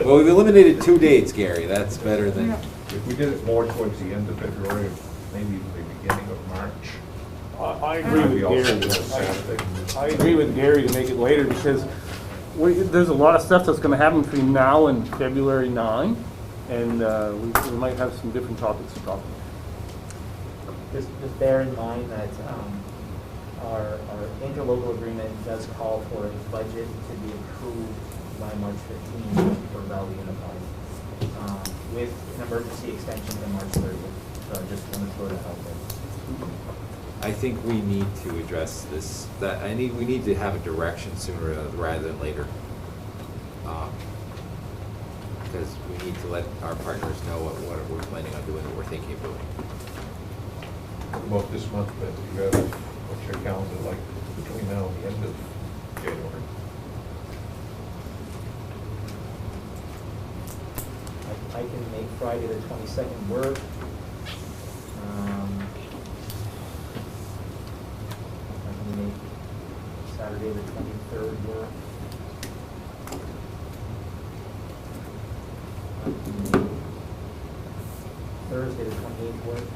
Well, we've eliminated 2 dates, Gary. That's better than. Yeah. If we did it more towards the end of February, maybe even the beginning of March. I agree we also do a with Saturday. Gary. I agree with Gary to make it later because there's a lot of stuff that's gonna happen between now and February 9, and we might have some different topics to talk about. Just bear in mind that our interlocal agreement does call for a budget to be approved by March 15th for Valley Unified, with an emergency extension to March 30th. So I just wanted to throw that out there. I think we need to address this. We need to have a direction sooner rather than later. Because we need to let our partners know what we're planning on doing, what we're thinking of doing. What about this month, but you have, what's your calendar like between now and the end of January? I can make Friday the 22nd work. I can make Saturday the 23rd work. I can make Thursday the 28th work.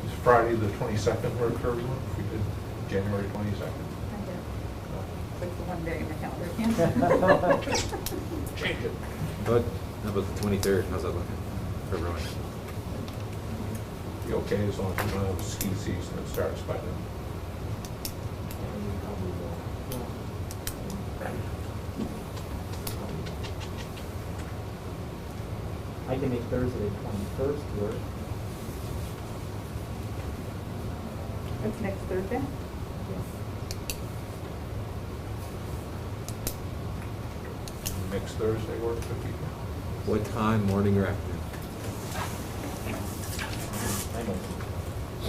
Is Friday the 22nd work for everyone? If we did January 22nd? It's like the one day in my calendar, can't Change it. But how about the 23rd? How's that looking for everyone? Be okay as long as we don't have a ski season that starts by then. I can make Thursday the 21st work. It's next Thursday? Next Thursday work for people? What time, morning or afternoon? I'm open.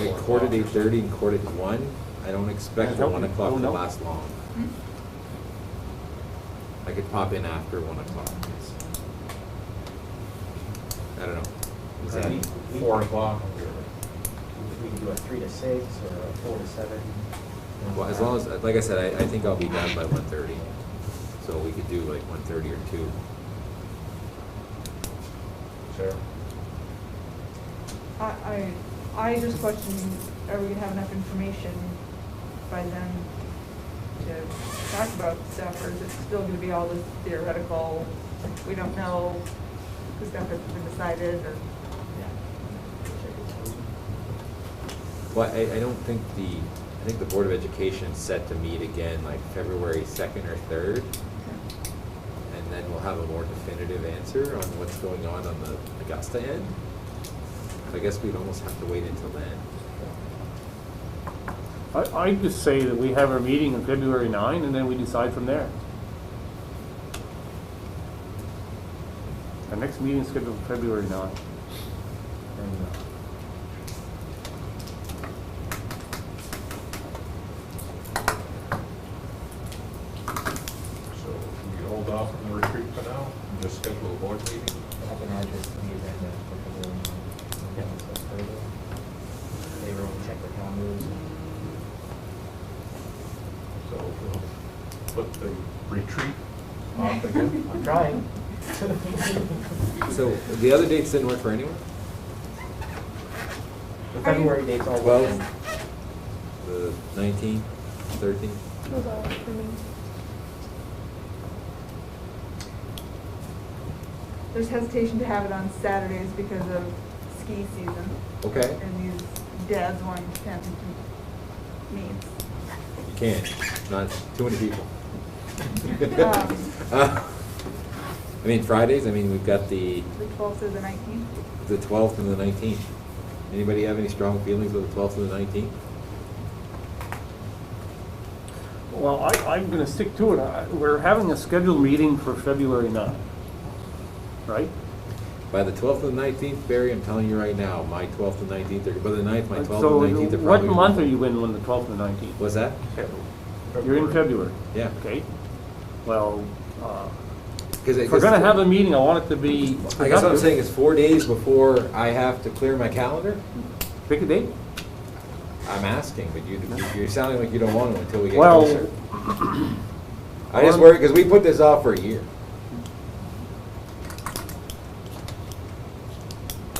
We got court at 8:30 and court at 1. I don't expect the 1 o'clock to last long. Hmm? I could pop in after 1 o'clock. I don't know. Is that, We- 4 o'clock? We can do a 3 to 6 or a 4 to 7. well, as long as, like I said, I think I'll be done by 1:30. So we could do like 1:30 or 2. Sarah? I just question, are we gonna have enough information by then to talk about stuff, or is it still gonna be all this theoretical, we don't know, the stuff that's been decided, or? Well, I don't think I think the Board of Education is set to meet again like February 2nd or 3rd. And then we'll have a more definitive answer on what's going on the Augusta end. I guess we'd almost have to wait until then. I just say that we have our meeting on February 9, and then we decide from there. Our next meeting is scheduled for February 9. And, So we hold off on the retreat for now, and just schedule a board meeting. I can add this to the agenda for February 9. Yeah. They will check the calendars. So we'll put the retreat off again. I'm trying. So the other dates didn't work for anyone? The February dates all. 12, the 19th, 13th? Those all for me. There's hesitation to have it on Saturdays because of ski season. Okay. And these dads wanting to attend to meets. You can't, not too many people. I mean, Fridays, I mean, we've got the The 12th or the 19th. 12th and the 19th. Anybody have any strong feelings with the 12th and the 19th? well, I'm going to stick to it. We're having a scheduled meeting for February 9, right? By the 12th and the 19th, Barry, I'm telling you right now, my 12th and 19th, by the 9th, my 12th So and 19th are what probably. month are you in when the 12th and 19th? What's that? You're in February. Yeah. Okay. Well, Because if we're going to have a meeting, I want it to be I guess what I'm productive. saying is 4 days before I have to clear my calendar. Pick a date. I'm asking, but you're sounding like you don't want to until we get Well, closer. I just worry, because we put this off for a year.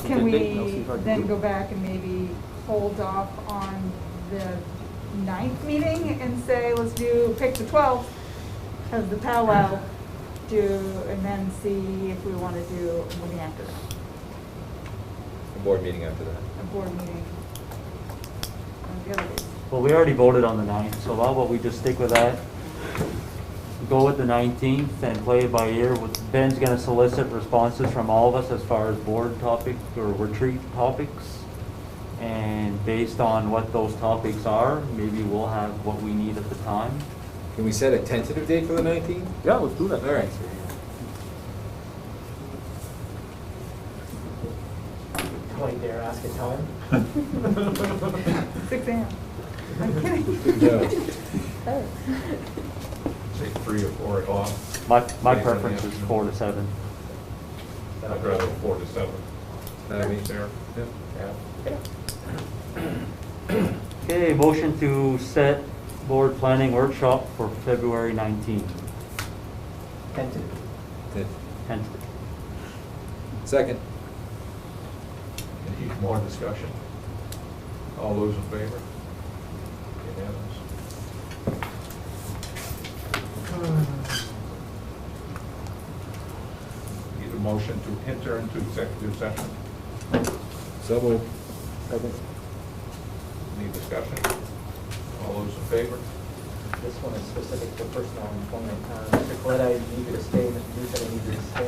Can Okay, date, and I'll see we if I can then do go it. back and maybe hold off on the 9th meeting and say, let's pick the 12th as the powwow, and then see if we want to do a meeting after that, A board meeting after that. a board meeting on the other days. Well, we already voted on the 9th, so how about we just stick with that? Go with the 19th and play it by ear. Ben's gonna solicit responses from all of us as far as board topic or retreat topics. And based on what those topics are, maybe we'll have what we need at the time. Can we set a tentative date for the 19th? Yeah, let's do that. All right. Do I dare ask a time? 6 a.m. I'm kidding. Good job. Say 3 or 4 o'clock. My Based on the preference is afternoon. 4 to 7. I'd rather 4 to 7. That means- There. Yeah. Okay, motion to set board planning workshop for February 19th. Tentative. Tentative. Second. Any more discussion? All those in favor? Unanimous. Need a motion to enter into executive session? So moved. Any discussion? All those in favor? This one is specific to personal employment. Mr. Coletta, I need you to stay, Mr. Duke, I need you to stay.